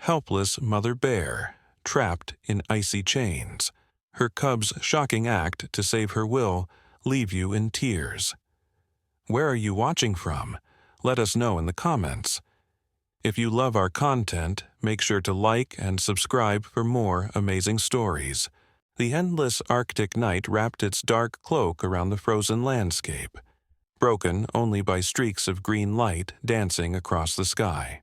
helpless mother bear, trapped in icy chains. Her cub's shocking act to save her will leave you in tears. Where are you watching from? Let us know in the comments. If you love our content, make sure to like and subscribe for more amazing stories. The endless Arctic night wrapped its dark cloak around the frozen landscape, broken only by streaks of green light dancing across the sky.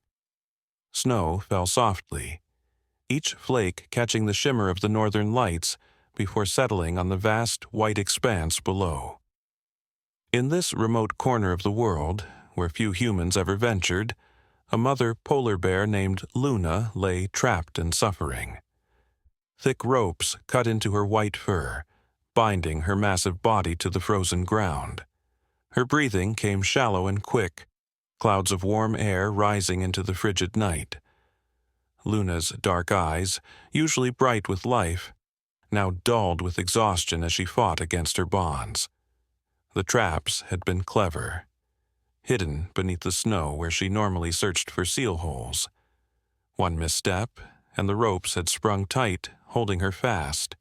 Snow fell softly, each flake catching the shimmer of the northern lights before settling on the vast white expanse below. In this remote corner of the world, where few humans ever ventured, a mother polar bear named Luna lay trapped and suffering. Thick ropes cut into her white fur, binding her massive body to the frozen ground. Her breathing came shallow and quick, clouds of warm air rising into the frigid night. Luna's dark eyes, usually bright with life, now dulled with exhaustion as she fought against her bonds. The traps had been clever, hidden beneath the snow where she normally searched for seal holes. One misstep, and the ropes had sprung tight, holding her fast.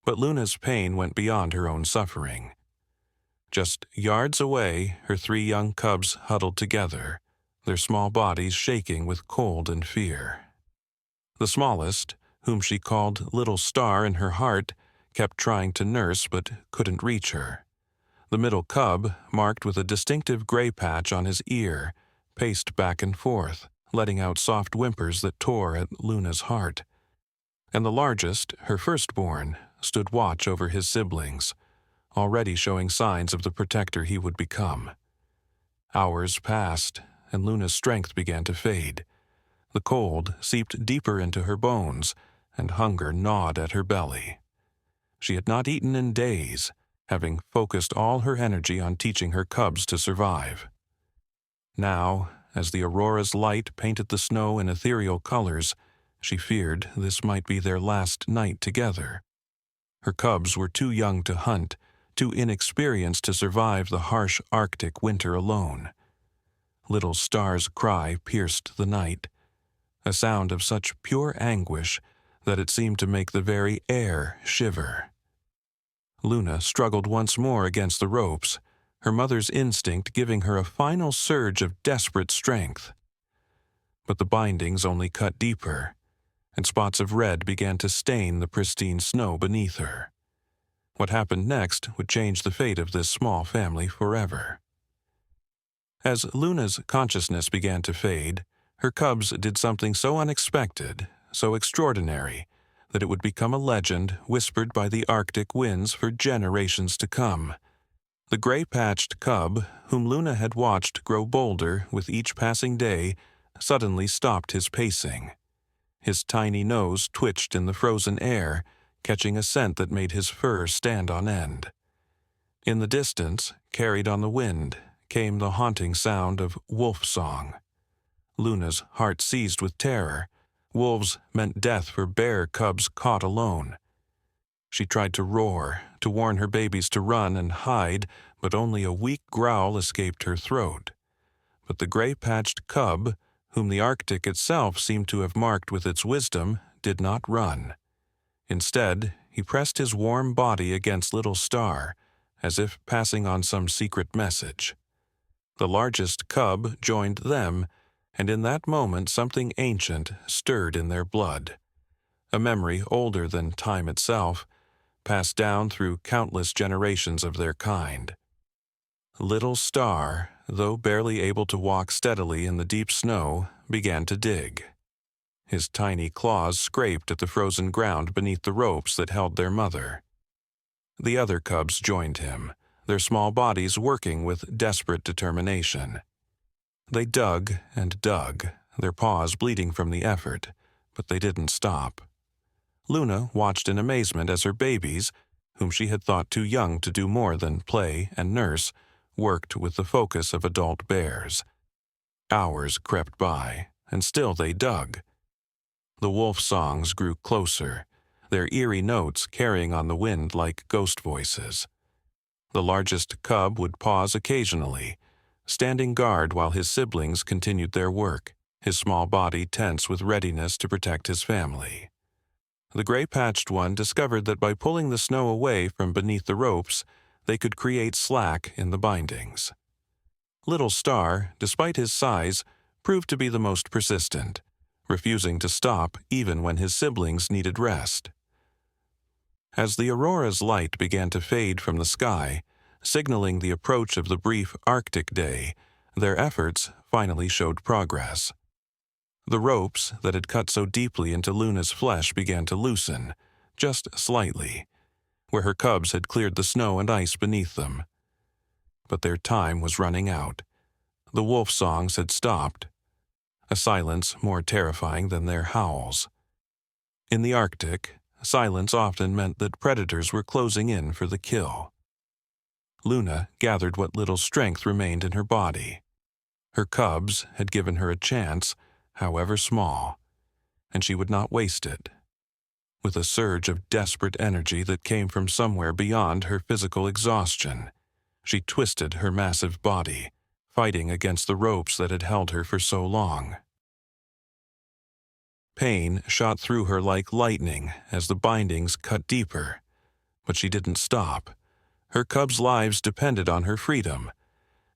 But Luna's pain went beyond her own suffering. Just yards away, her 3 young cubs huddled together, their small bodies shaking with cold and fear. The smallest, whom she called Little Star in her heart, kept trying to nurse but couldn't reach her. The middle cub, marked with a distinctive gray patch on his ear, paced back and forth, letting out soft whimpers that tore at Luna's heart. And the largest, her firstborn, stood watch over his siblings, already showing signs of the protector he would become. Hours passed, and Luna's strength began to fade. The cold seeped deeper into her bones, and hunger gnawed at her belly. She had not eaten in days, having focused all her energy on teaching her cubs to survive. Now, as the aurora's light painted the snow in ethereal colors, she feared this might be their last night together. Her cubs were too young to hunt, too inexperienced to survive the harsh Arctic winter alone. Little Star's cry pierced the night, a sound of such pure anguish that it seemed to make the very air shiver. Luna struggled once more against the ropes, her mother's instinct giving her a final surge of desperate strength. But the bindings only cut deeper, and spots of red began to stain the pristine snow beneath her. What happened next would change the fate of this small family forever. As Luna's consciousness began to fade, her cubs did something so unexpected, so extraordinary, that it would become a legend whispered by the Arctic winds for generations to come. The gray-patched cub, whom Luna had watched grow bolder with each passing day, suddenly stopped his pacing. His tiny nose twitched in the frozen air, catching a scent that made his fur stand on end. In the distance, carried on the wind, came the haunting sound of wolf song. Luna's heart seized with terror. Wolves meant death for bear cubs caught alone. She tried to roar, to warn her babies to run and hide, but only a weak growl escaped her throat. But the gray-patched cub, whom the Arctic itself seemed to have marked with its wisdom, did not run. Instead, he pressed his warm body against Little Star, as if passing on some secret message. The largest cub joined them, and in that moment something ancient stirred in their blood. A memory older than time itself, passed down through countless generations of their kind. Little Star, though barely able to walk steadily in the deep snow, began to dig. His tiny claws scraped at the frozen ground beneath the ropes that held their mother. The other cubs joined him, their small bodies working with desperate determination. They dug and dug, their paws bleeding from the effort, but they didn't stop. Luna watched in amazement as her babies, whom she had thought too young to do more than play and nurse, worked with the focus of adult bears. Hours crept by, and still they dug. The wolf songs grew closer, their eerie notes carrying on the wind like ghost voices. The largest cub would pause occasionally, standing guard while his siblings continued their work. his small body tense with readiness to protect his family. The gray-patched one discovered that by pulling the snow away from beneath the ropes, they could create slack in the bindings. Little Star, despite his size, proved to be the most persistent, refusing to stop even when his siblings needed rest. As the aurora's light began to fade from the sky, signaling the approach of the brief Arctic day, their efforts finally showed progress. The ropes that had cut so deeply into Luna's flesh began to loosen, just slightly, where her cubs had cleared the snow and ice beneath them. But their time was running out. The wolf songs had stopped, a silence more terrifying than their howls. In the Arctic, silence often meant that predators were closing in for the kill. Luna gathered what little strength remained in her body. Her cubs had given her a chance, however small, and she would not waste it. With a surge of desperate energy that came from somewhere beyond her physical exhaustion, she twisted her massive body, fighting against the ropes that had held her for so long. Pain shot through her like lightning as the bindings cut deeper, but she didn't stop. Her cubs' lives depended on her freedom.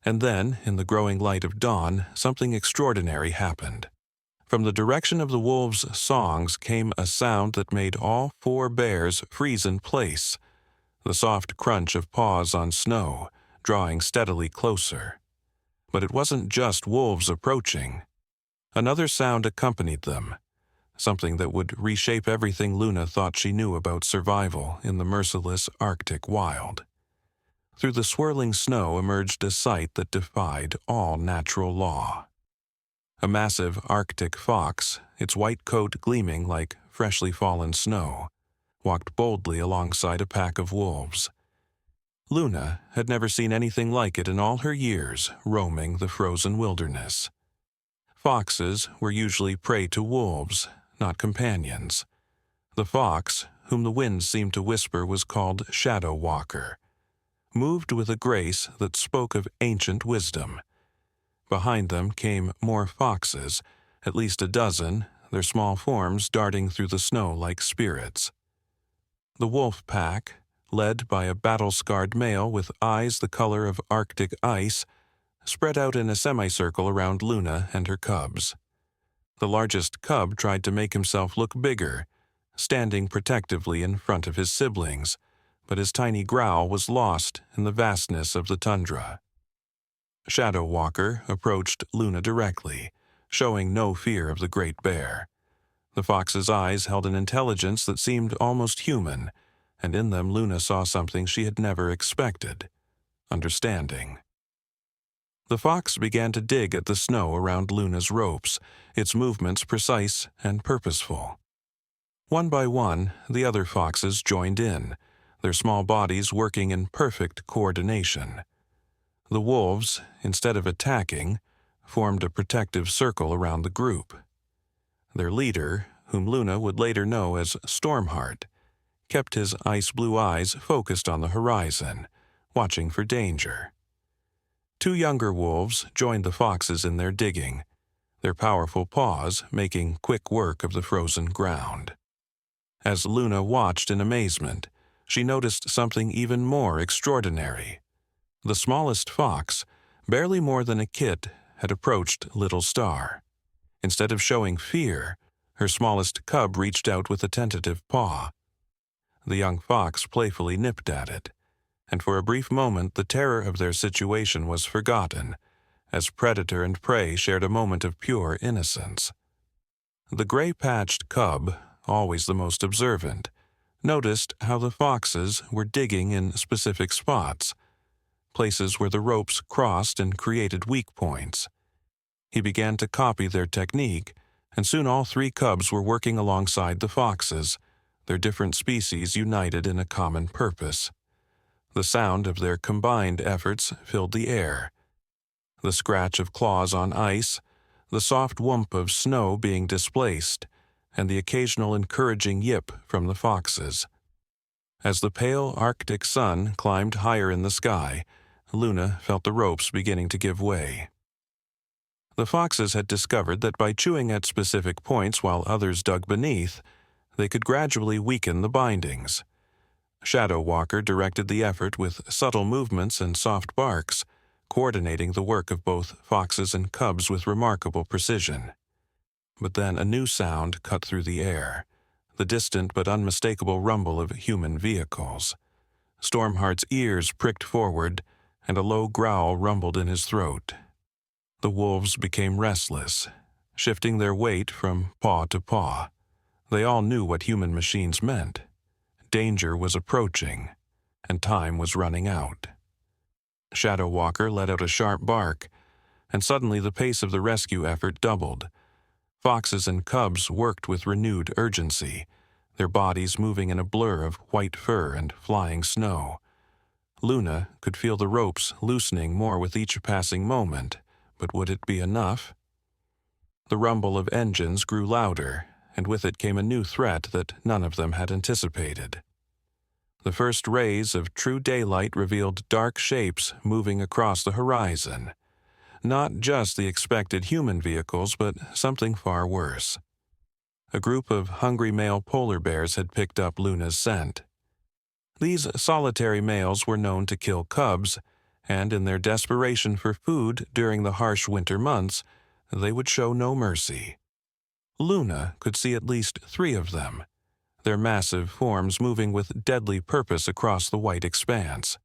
And then, in the growing light of dawn, something extraordinary happened. From the direction of the wolves' songs came a sound that made all 4 bears freeze in place, the soft crunch of paws on snow, drawing steadily closer. But it wasn't just wolves approaching. Another sound accompanied them, something that would reshape everything Luna thought she knew about survival in the merciless Arctic wild. Through the swirling snow emerged a sight that defied all natural law. A massive Arctic fox, its white coat gleaming like freshly fallen snow, walked boldly alongside a pack of wolves. Luna had never seen anything like it in all her years roaming the frozen wilderness. Foxes were usually prey to wolves, not companions. The fox, whom the wind seemed to whisper was called Shadow Walker, moved with a grace that spoke of ancient wisdom. Behind them came more foxes, at least a dozen, their small forms darting through the snow like spirits. The wolf pack, led by a battle-scarred male with eyes the color of Arctic ice, spread out in a semicircle around Luna and her cubs. The largest cub tried to make himself look bigger, standing protectively in front of his siblings, but his tiny growl was lost in the vastness of the tundra. Shadow Walker approached Luna directly, showing no fear of the great bear. The fox's eyes held an intelligence that seemed almost human, and in them Luna saw something she had never expected: understanding. The fox began to dig at the snow around Luna's ropes, its movements precise and purposeful. One by one, the other foxes joined in, their small bodies working in perfect coordination. The wolves, instead of attacking, formed a protective circle around the group. Their leader, whom Luna would later know as Stormheart, kept his ice-blue eyes focused on the horizon, watching for danger. 2 younger wolves joined the foxes in their digging, their powerful paws making quick work of the frozen ground. As Luna watched in amazement, she noticed something even more extraordinary. The smallest fox, barely more than a kit, had approached Little Star. Instead of showing fear, her smallest cub reached out with a tentative paw. The young fox playfully nipped at it, and for a brief moment the terror of their situation was forgotten, as predator and prey shared a moment of pure innocence. The gray-patched cub, always the most observant, noticed how the foxes were digging in specific spots, places where the ropes crossed and created weak points. He began to copy their technique, and soon all 3 cubs were working alongside the foxes, their different species united in a common purpose. The sound of their combined efforts filled the air. The scratch of claws on ice, the soft whoomp of snow being displaced, and the occasional encouraging yip from the foxes. As the pale Arctic sun climbed higher in the sky, Luna felt the ropes beginning to give way. The foxes had discovered that by chewing at specific points while others dug beneath, they could gradually weaken the bindings. Shadow Walker directed the effort with subtle movements and soft barks, coordinating the work of both foxes and cubs with remarkable precision. But then a new sound cut through the air, the distant but unmistakable rumble of human vehicles. Stormheart's ears pricked forward, and a low growl rumbled in his throat. The wolves became restless, shifting their weight from paw to paw. They all knew what human machines meant. Danger was approaching, and time was running out. Shadow Walker let out a sharp bark, and suddenly the pace of the rescue effort doubled. Foxes and cubs worked with renewed urgency, their bodies moving in a blur of white fur and flying snow. Luna could feel the ropes loosening more with each passing moment, but would it be enough? The rumble of engines grew louder, and with it came a new threat that none of them had anticipated. The first rays of true daylight revealed dark shapes moving across the horizon. Not just the expected human vehicles, but something far worse. A group of hungry male polar bears had picked up Luna's scent. These solitary males were known to kill cubs, and in their desperation for food during the harsh winter months, they would show no mercy. Luna could see at least 3 of them, their massive forms moving with deadly purpose across the white expanse.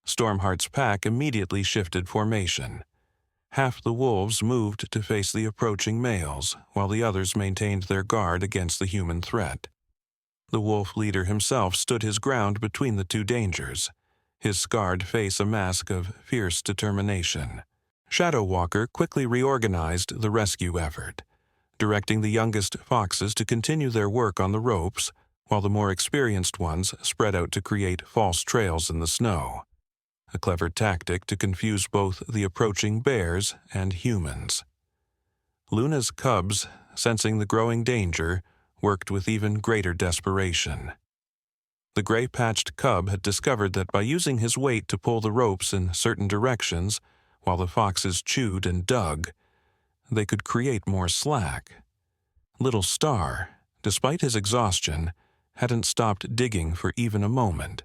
Stormheart's pack immediately shifted formation. Half the wolves moved to face the approaching males, while the others maintained their guard against the human threat. The wolf leader himself stood his ground between the 2 dangers, his scarred face a mask of fierce determination. Shadow Walker quickly reorganized the rescue effort, directing the youngest foxes to continue their work on the ropes, while the more experienced ones spread out to create false trails in the snow. A clever tactic to confuse both the approaching bears and humans. Luna's cubs, sensing the growing danger, worked with even greater desperation. The gray-patched cub had discovered that by using his weight to pull the ropes in certain directions, while the foxes chewed and dug, they could create more slack. Little Star, despite his exhaustion, hadn't stopped digging for even a moment,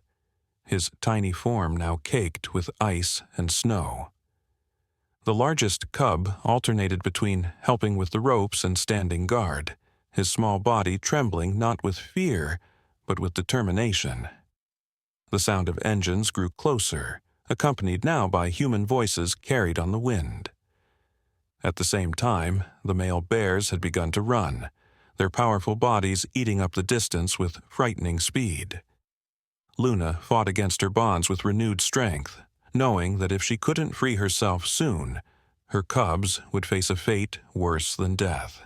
his tiny form now caked with ice and snow. The largest cub alternated between helping with the ropes and standing guard, his small body trembling not with fear, but with determination. The sound of engines grew closer, accompanied now by human voices carried on the wind. At the same time, the male bears had begun to run, their powerful bodies eating up the distance with frightening speed. Luna fought against her bonds with renewed strength, knowing that if she couldn't free herself soon, her cubs would face a fate worse than death.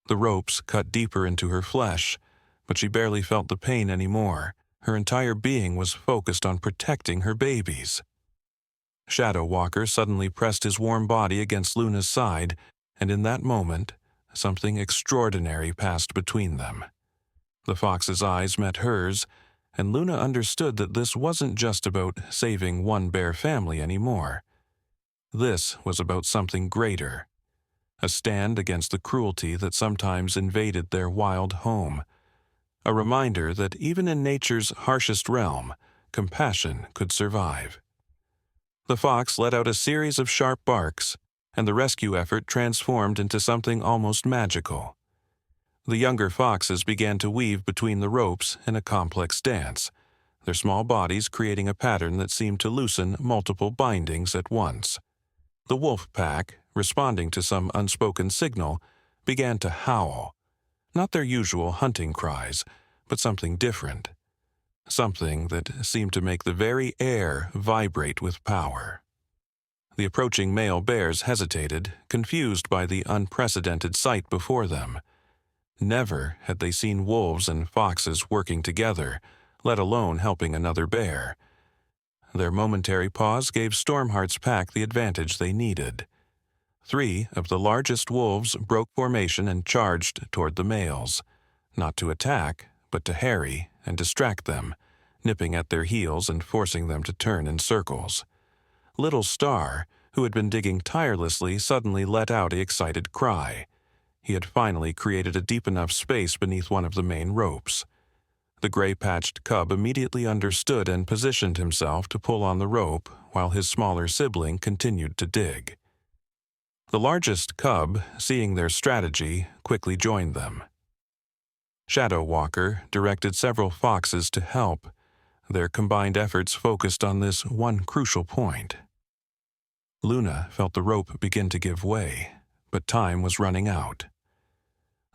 The ropes cut deeper into her flesh, but she barely felt the pain anymore. Her entire being was focused on protecting her babies. Shadow Walker suddenly pressed his warm body against Luna's side, and in that moment, something extraordinary passed between them. The fox's eyes met hers, and Luna understood that this wasn't just about saving one bear family anymore. This was about something greater, a stand against the cruelty that sometimes invaded their wild home, a reminder that even in nature's harshest realm, compassion could survive. The fox let out a series of sharp barks, and the rescue effort transformed into something almost magical. The younger foxes began to weave between the ropes in a complex dance, their small bodies creating a pattern that seemed to loosen multiple bindings at once. The wolf pack, responding to some unspoken signal, began to howl, not their usual hunting cries, but something different, something that seemed to make the very air vibrate with power. The approaching male bears hesitated, confused by the unprecedented sight before them. Never had they seen wolves and foxes working together, let alone helping another bear. Their momentary pause gave Stormheart's pack the advantage they needed. 3 of the largest wolves broke formation and charged toward the males, not to attack, but to harry and distract them, nipping at their heels and forcing them to turn in circles. Little Star, who had been digging tirelessly, suddenly let out an excited cry. He had finally created a deep enough space beneath one of the main ropes. The gray-patched cub immediately understood and positioned himself to pull on the rope while his smaller sibling continued to dig. The largest cub, seeing their strategy, quickly joined them. Shadow Walker directed several foxes to help. Their combined efforts focused on this one crucial point. Luna felt the rope begin to give way, but time was running out.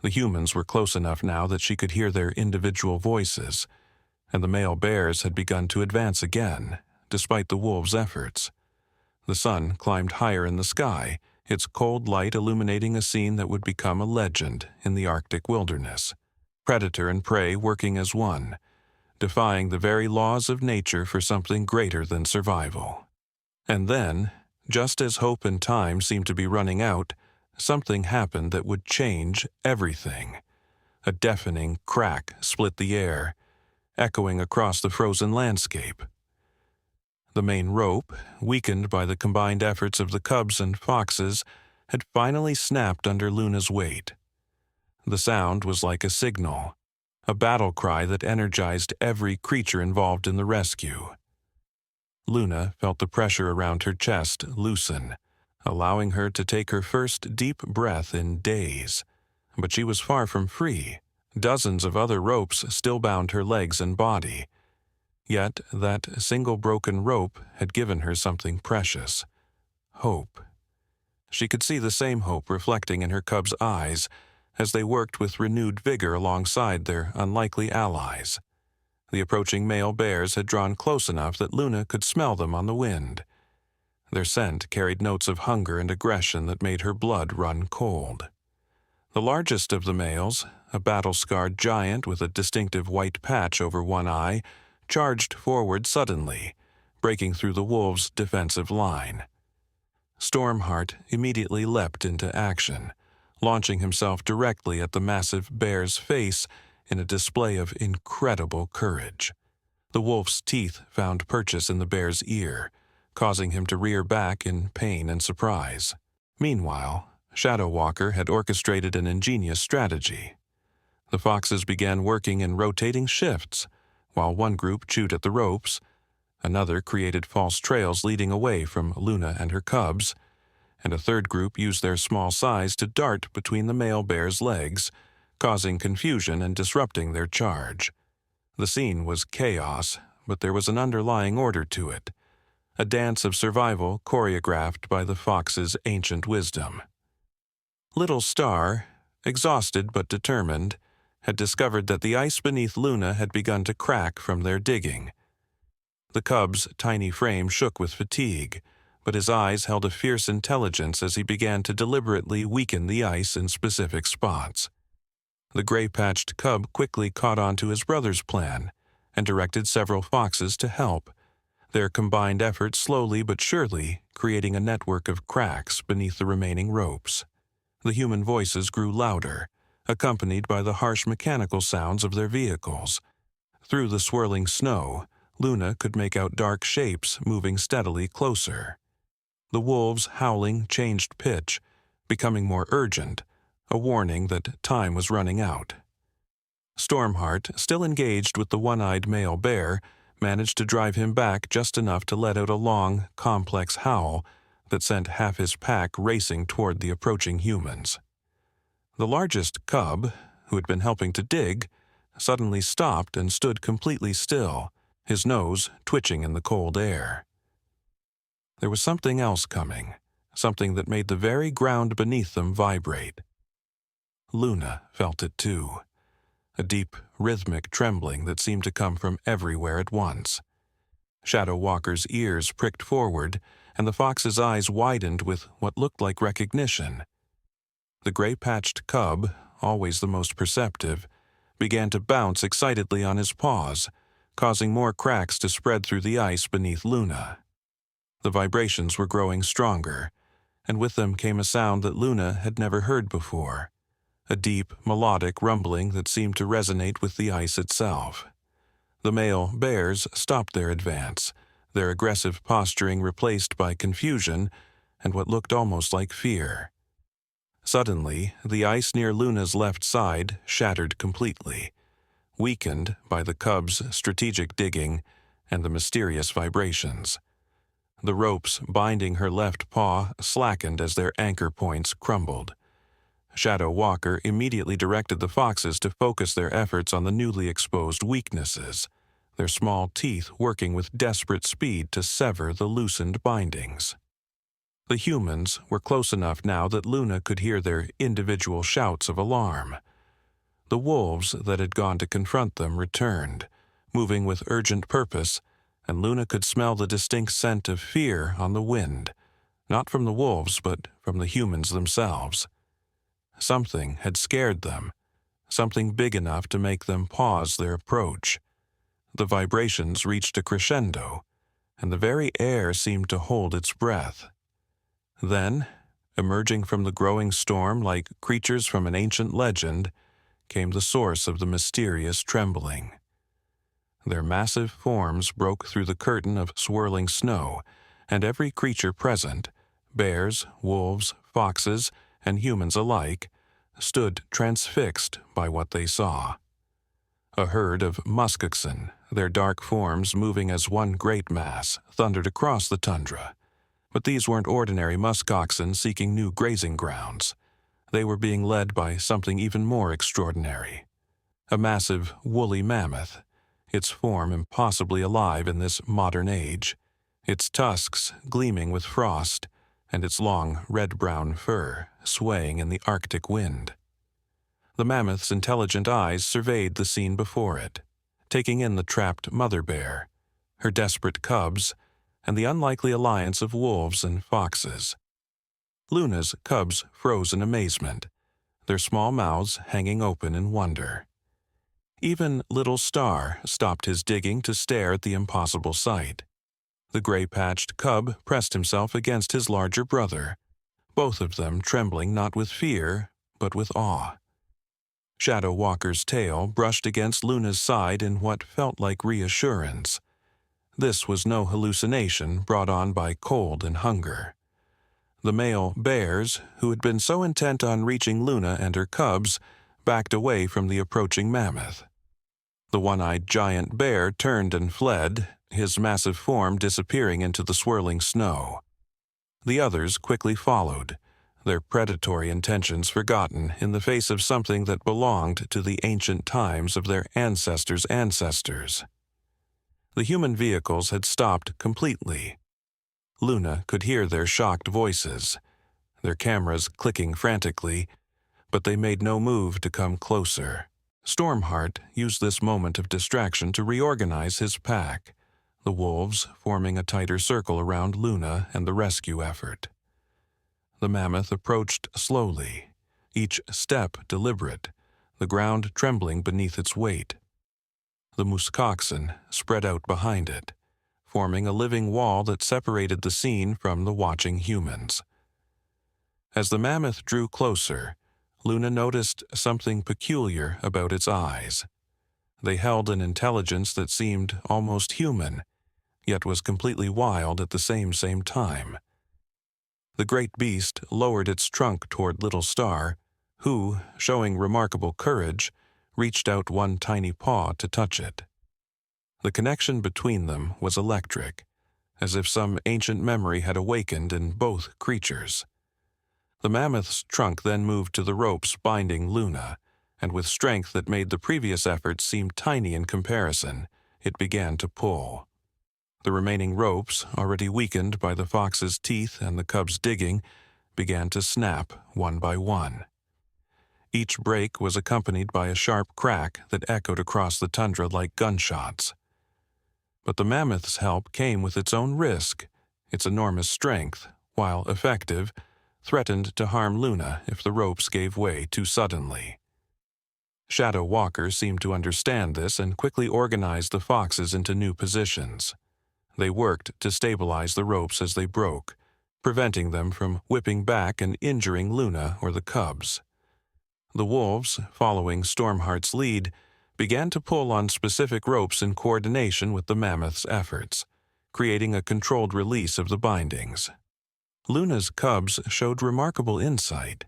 The humans were close enough now that she could hear their individual voices, and the male bears had begun to advance again, despite the wolves' efforts. The sun climbed higher in the sky, its cold light illuminating a scene that would become a legend in the Arctic wilderness. Predator and prey working as one, defying the very laws of nature for something greater than survival. And then, just as hope and time seemed to be running out, something happened that would change everything. A deafening crack split the air, echoing across the frozen landscape. The main rope, weakened by the combined efforts of the cubs and foxes, had finally snapped under Luna's weight. The sound was like a signal, a battle cry that energized every creature involved in the rescue. Luna felt the pressure around her chest loosen, allowing her to take her first deep breath in days. But she was far from free. Dozens of other ropes still bound her legs and body. Yet that single broken rope had given her something precious: hope. She could see the same hope reflecting in her cubs' eyes as they worked with renewed vigor alongside their unlikely allies. The approaching male bears had drawn close enough that Luna could smell them on the wind. Their scent carried notes of hunger and aggression that made her blood run cold. The largest of the males, a battle-scarred giant with a distinctive white patch over one eye, charged forward suddenly, breaking through the wolves' defensive line. Stormheart immediately leapt into action, launching himself directly at the massive bear's face in a display of incredible courage. The wolf's teeth found purchase in the bear's ear, causing him to rear back in pain and surprise. Meanwhile, Shadow Walker had orchestrated an ingenious strategy. The foxes began working in rotating shifts. While one group chewed at the ropes, another created false trails leading away from Luna and her cubs, and a third group used their small size to dart between the male bear's legs, causing confusion and disrupting their charge. The scene was chaos, but there was an underlying order to it, a dance of survival choreographed by the fox's ancient wisdom. Little Star, exhausted but determined, had discovered that the ice beneath Luna had begun to crack from their digging. The cub's tiny frame shook with fatigue, but his eyes held a fierce intelligence as he began to deliberately weaken the ice in specific spots. The gray-patched cub quickly caught on to his brother's plan and directed several foxes to help, their combined efforts slowly but surely creating a network of cracks beneath the remaining ropes. The human voices grew louder, accompanied by the harsh mechanical sounds of their vehicles. Through the swirling snow, Luna could make out dark shapes moving steadily closer. The wolves' howling changed pitch, becoming more urgent, a warning that time was running out. Stormheart, still engaged with the one-eyed male bear, managed to drive him back just enough to let out a long, complex howl that sent half his pack racing toward the approaching humans. The largest cub, who had been helping to dig, suddenly stopped and stood completely still, his nose twitching in the cold air. There was something else coming, something that made the very ground beneath them vibrate. Luna felt it too, a deep, rhythmic trembling that seemed to come from everywhere at once. Shadow Walker's ears pricked forward, and the fox's eyes widened with what looked like recognition. The gray-patched cub, always the most perceptive, began to bounce excitedly on his paws, causing more cracks to spread through the ice beneath Luna. The vibrations were growing stronger, and with them came a sound that Luna had never heard before, a deep, melodic rumbling that seemed to resonate with the ice itself. The male bears stopped their advance, their aggressive posturing replaced by confusion, and what looked almost like fear. Suddenly, the ice near Luna's left side shattered completely, weakened by the cub's strategic digging and the mysterious vibrations. The ropes binding her left paw slackened as their anchor points crumbled. Shadow Walker immediately directed the foxes to focus their efforts on the newly exposed weaknesses, their small teeth working with desperate speed to sever the loosened bindings. The humans were close enough now that Luna could hear their individual shouts of alarm. The wolves that had gone to confront them returned, moving with urgent purpose, and Luna could smell the distinct scent of fear on the wind, not from the wolves but from the humans themselves. Something had scared them, something big enough to make them pause their approach. The vibrations reached a crescendo, and the very air seemed to hold its breath. Then, emerging from the growing storm like creatures from an ancient legend, came the source of the mysterious trembling. Their massive forms broke through the curtain of swirling snow, and every creature present, bears, wolves, foxes, and humans alike, stood transfixed by what they saw. A herd of muskoxen, their dark forms moving as one great mass, thundered across the tundra. But these weren't ordinary muskoxen seeking new grazing grounds. They were being led by something even more extraordinary. A massive, woolly mammoth, its form impossibly alive in this modern age, its tusks gleaming with frost, and its long red-brown fur swaying in the Arctic wind. The mammoth's intelligent eyes surveyed the scene before it, taking in the trapped mother bear, her desperate cubs, and the unlikely alliance of wolves and foxes. Luna's cubs froze in amazement, their small mouths hanging open in wonder. Even Little Star stopped his digging to stare at the impossible sight. The gray-patched cub pressed himself against his larger brother, both of them trembling not with fear, but with awe. Shadow Walker's tail brushed against Luna's side in what felt like reassurance. This was no hallucination brought on by cold and hunger. The male bears, who had been so intent on reaching Luna and her cubs, backed away from the approaching mammoth. The one-eyed giant bear turned and fled, his massive form disappearing into the swirling snow. The others quickly followed, their predatory intentions forgotten in the face of something that belonged to the ancient times of their ancestors' ancestors. The human vehicles had stopped completely. Luna could hear their shocked voices, their cameras clicking frantically, but they made no move to come closer. Stormheart used this moment of distraction to reorganize his pack, the wolves forming a tighter circle around Luna and the rescue effort. The mammoth approached slowly, each step deliberate, the ground trembling beneath its weight. The muskoxen spread out behind it, forming a living wall that separated the scene from the watching humans. As the mammoth drew closer, Luna noticed something peculiar about its eyes. They held an intelligence that seemed almost human, yet was completely wild at the same time. The great beast lowered its trunk toward Little Star, who, showing remarkable courage, reached out one tiny paw to touch it. The connection between them was electric, as if some ancient memory had awakened in both creatures. The mammoth's trunk then moved to the ropes binding Luna, and with strength that made the previous efforts seem tiny in comparison, it began to pull. The remaining ropes, already weakened by the fox's teeth and the cub's digging, began to snap one by one. Each break was accompanied by a sharp crack that echoed across the tundra like gunshots. But the mammoth's help came with its own risk. Its enormous strength, while effective, threatened to harm Luna if the ropes gave way too suddenly. Shadow Walker seemed to understand this and quickly organized the foxes into new positions. They worked to stabilize the ropes as they broke, preventing them from whipping back and injuring Luna or the cubs. The wolves, following Stormheart's lead, began to pull on specific ropes in coordination with the mammoth's efforts, creating a controlled release of the bindings. Luna's cubs showed remarkable insight,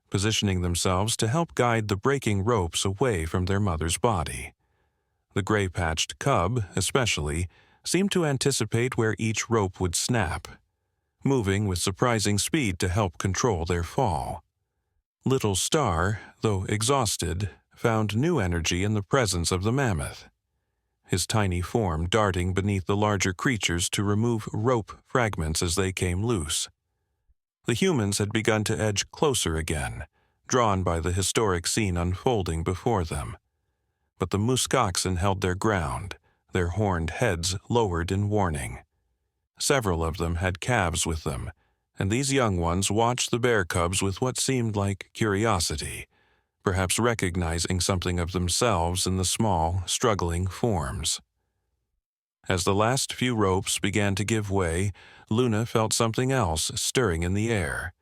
positioning themselves to help guide the breaking ropes away from their mother's body. The gray-patched cub, especially, seemed to anticipate where each rope would snap, moving with surprising speed to help control their fall. Little Star, though exhausted, found new energy in the presence of the mammoth, his tiny form darting beneath the larger creatures to remove rope fragments as they came loose. The humans had begun to edge closer again, drawn by the historic scene unfolding before them. But the muskoxen held their ground, their horned heads lowered in warning. Several of them had calves with them, and these young ones watched the bear cubs with what seemed like curiosity, perhaps recognizing something of themselves in the small, struggling forms. As the last few ropes began to give way, Luna felt something else stirring in the air,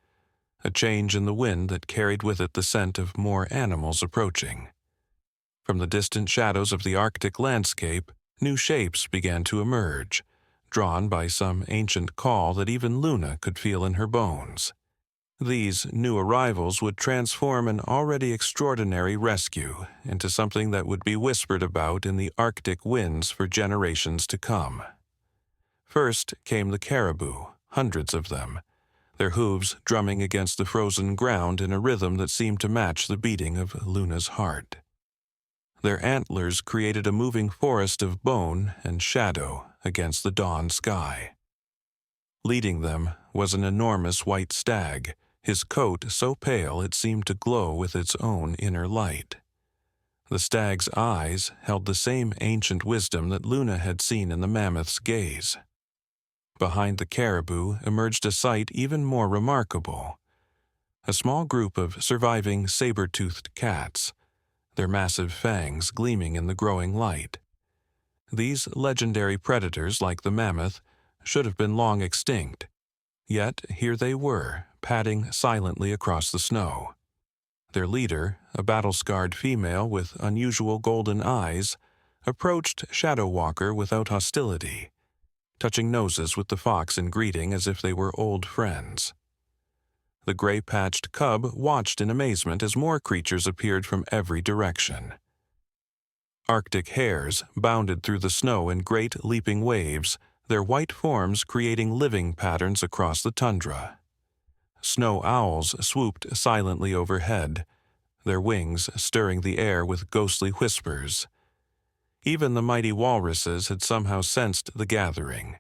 a change in the wind that carried with it the scent of more animals approaching. From the distant shadows of the Arctic landscape, new shapes began to emerge, drawn by some ancient call that even Luna could feel in her bones. These new arrivals would transform an already extraordinary rescue into something that would be whispered about in the Arctic winds for generations to come. First came the caribou, hundreds of them, their hooves drumming against the frozen ground in a rhythm that seemed to match the beating of Luna's heart. Their antlers created a moving forest of bone and shadow against the dawn sky. Leading them was an enormous white stag, his coat so pale it seemed to glow with its own inner light. The stag's eyes held the same ancient wisdom that Luna had seen in the mammoth's gaze. Behind the caribou emerged a sight even more remarkable. A small group of surviving saber-toothed cats, their massive fangs gleaming in the growing light. These legendary predators, like the mammoth, should have been long extinct. Yet here they were, padding silently across the snow. Their leader, a battle-scarred female with unusual golden eyes, approached Shadow Walker without hostility, touching noses with the fox in greeting as if they were old friends. The gray-patched cub watched in amazement as more creatures appeared from every direction. Arctic hares bounded through the snow in great leaping waves, their white forms creating living patterns across the tundra. Snow owls swooped silently overhead, their wings stirring the air with ghostly whispers. Even the mighty walruses had somehow sensed the gathering,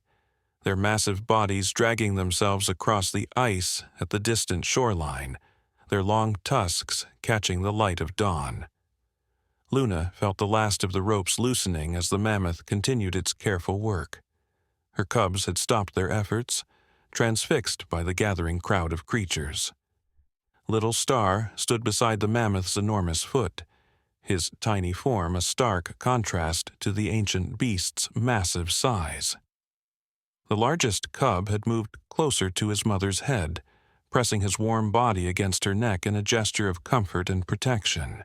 their massive bodies dragging themselves across the ice at the distant shoreline, their long tusks catching the light of dawn. Luna felt the last of the ropes loosening as the mammoth continued its careful work. Her cubs had stopped their efforts, transfixed by the gathering crowd of creatures. Little Star stood beside the mammoth's enormous foot, his tiny form a stark contrast to the ancient beast's massive size. The largest cub had moved closer to his mother's head, pressing his warm body against her neck in a gesture of comfort and protection.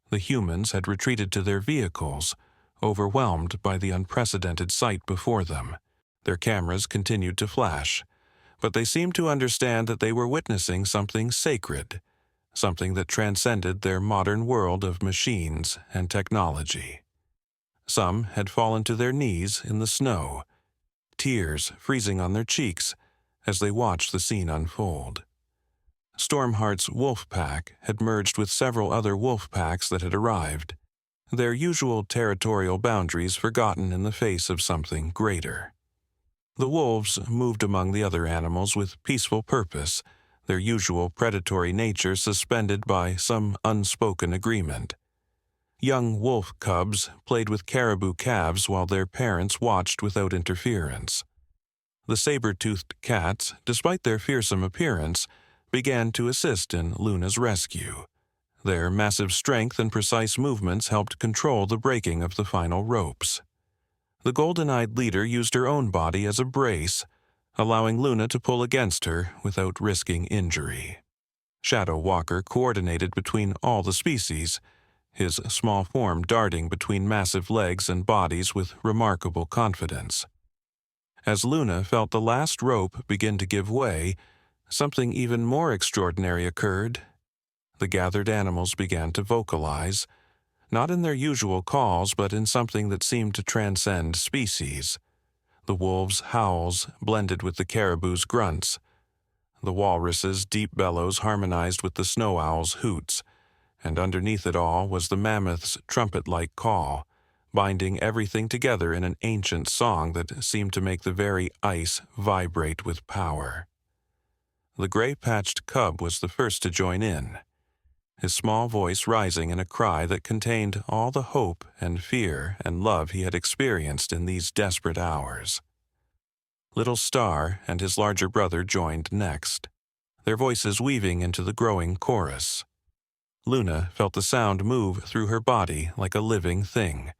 The humans had retreated to their vehicles, overwhelmed by the unprecedented sight before them. Their cameras continued to flash, but they seemed to understand that they were witnessing something sacred, something that transcended their modern world of machines and technology. Some had fallen to their knees in the snow, tears freezing on their cheeks as they watched the scene unfold. Stormheart's wolf pack had merged with several other wolf packs that had arrived, their usual territorial boundaries forgotten in the face of something greater. The wolves moved among the other animals with peaceful purpose, their usual predatory nature suspended by some unspoken agreement. Young wolf cubs played with caribou calves while their parents watched without interference. The saber-toothed cats, despite their fearsome appearance, began to assist in Luna's rescue. Their massive strength and precise movements helped control the breaking of the final ropes. The golden-eyed leader used her own body as a brace, allowing Luna to pull against her without risking injury. Shadow Walker coordinated between all the species, his small form darting between massive legs and bodies with remarkable confidence. As Luna felt the last rope begin to give way, something even more extraordinary occurred. The gathered animals began to vocalize, not in their usual calls, but in something that seemed to transcend species. The wolves' howls blended with the caribou's grunts. The walrus's deep bellows harmonized with the snow owl's hoots, and underneath it all was the mammoth's trumpet-like call, binding everything together in an ancient song that seemed to make the very ice vibrate with power. The gray-patched cub was the first to join in, his small voice rising in a cry that contained all the hope and fear and love he had experienced in these desperate hours. Little Star and his larger brother joined next, their voices weaving into the growing chorus. Luna felt the sound move through her body like a living thing,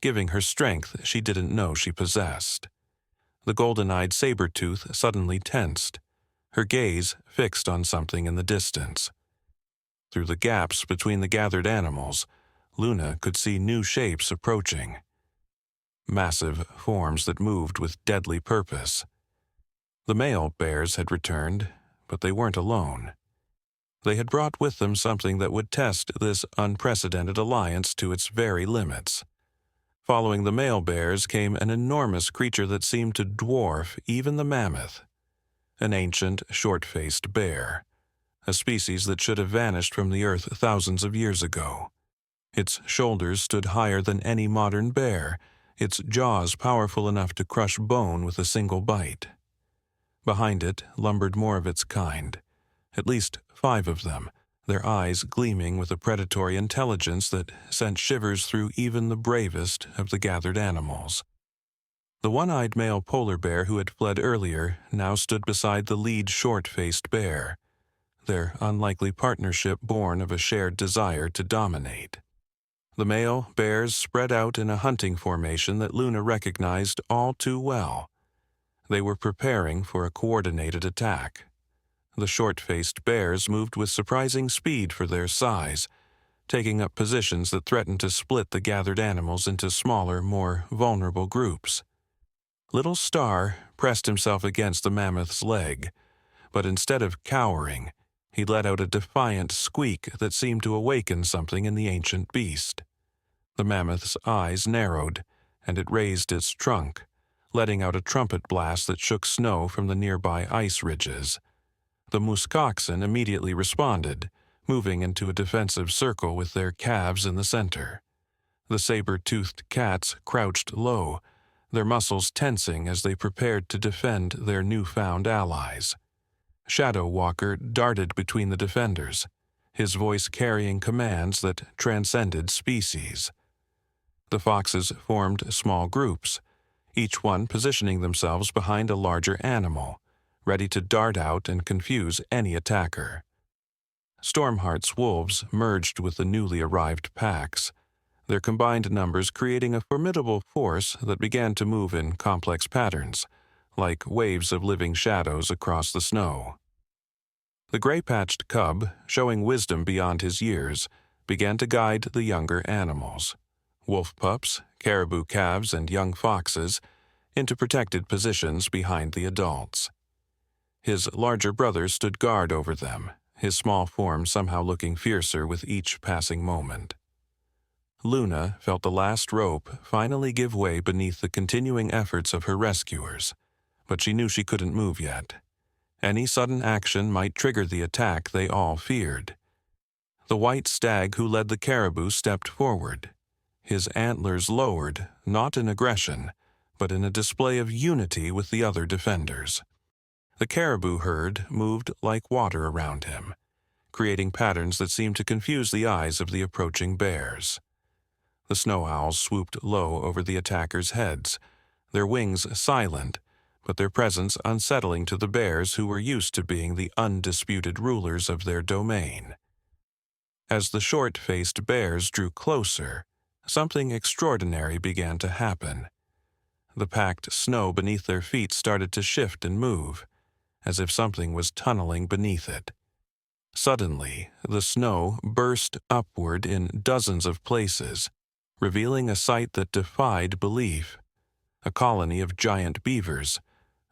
giving her strength she didn't know she possessed. The golden-eyed saber-tooth suddenly tensed, her gaze fixed on something in the distance. Through the gaps between the gathered animals, Luna could see new shapes approaching. Massive forms that moved with deadly purpose. The male bears had returned, but they weren't alone. They had brought with them something that would test this unprecedented alliance to its very limits. Following the male bears came an enormous creature that seemed to dwarf even the mammoth. An ancient, short-faced bear, a species that should have vanished from the earth thousands of years ago. Its shoulders stood higher than any modern bear, its jaws powerful enough to crush bone with a single bite. Behind it lumbered more of its kind, at least 5 of them, their eyes gleaming with a predatory intelligence that sent shivers through even the bravest of the gathered animals. The one-eyed male polar bear who had fled earlier now stood beside the lead short-faced bear, their unlikely partnership born of a shared desire to dominate. The male bears spread out in a hunting formation that Luna recognized all too well. They were preparing for a coordinated attack. The short-faced bears moved with surprising speed for their size, taking up positions that threatened to split the gathered animals into smaller, more vulnerable groups. Little Star pressed himself against the mammoth's leg, but instead of cowering, he let out a defiant squeak that seemed to awaken something in the ancient beast. The mammoth's eyes narrowed, and it raised its trunk, letting out a trumpet blast that shook snow from the nearby ice ridges. The muskoxen immediately responded, moving into a defensive circle with their calves in the center. The saber-toothed cats crouched low, their muscles tensing as they prepared to defend their newfound allies. Shadow Walker darted between the defenders, his voice carrying commands that transcended species. The foxes formed small groups, each one positioning themselves behind a larger animal, ready to dart out and confuse any attacker. Stormheart's wolves merged with the newly arrived packs, their combined numbers creating a formidable force that began to move in complex patterns, like waves of living shadows across the snow. The gray-patched cub, showing wisdom beyond his years, began to guide the younger animals, wolf pups, caribou calves, and young foxes, into protected positions behind the adults. His larger brother stood guard over them, his small form somehow looking fiercer with each passing moment. Luna felt the last rope finally give way beneath the continuing efforts of her rescuers, but she knew she couldn't move yet. Any sudden action might trigger the attack they all feared. The white stag who led the caribou stepped forward, his antlers lowered, not in aggression, but in a display of unity with the other defenders. The caribou herd moved like water around him, creating patterns that seemed to confuse the eyes of the approaching bears. The snow owls swooped low over the attackers' heads, their wings silent, but their presence unsettling to the bears who were used to being the undisputed rulers of their domain. As the short-faced bears drew closer, something extraordinary began to happen. The packed snow beneath their feet started to shift and move, as if something was tunneling beneath it. Suddenly, the snow burst upward in dozens of places, revealing a sight that defied belief. A colony of giant beavers,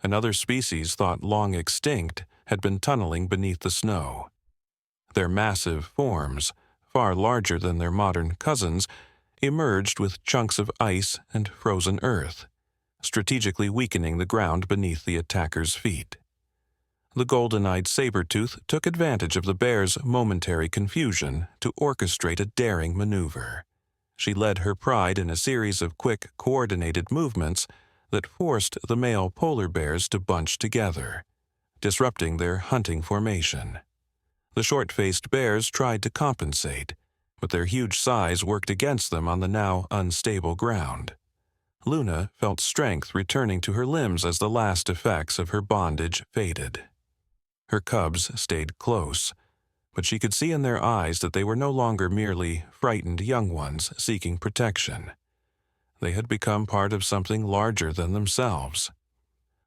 Another species thought long extinct had been tunneling beneath the snow. Their massive forms, far larger than their modern cousins, emerged with chunks of ice and frozen earth, strategically weakening the ground beneath the attackers' feet. The golden-eyed saber-tooth took advantage of the bear's momentary confusion to orchestrate a daring maneuver. She led her pride in a series of quick, coordinated movements that forced the male polar bears to bunch together, disrupting their hunting formation. The short-faced bears tried to compensate, but their huge size worked against them on the now unstable ground. Luna felt strength returning to her limbs as the last effects of her bondage faded. Her cubs stayed close, but she could see in their eyes that they were no longer merely frightened young ones seeking protection. They had become part of something larger than themselves.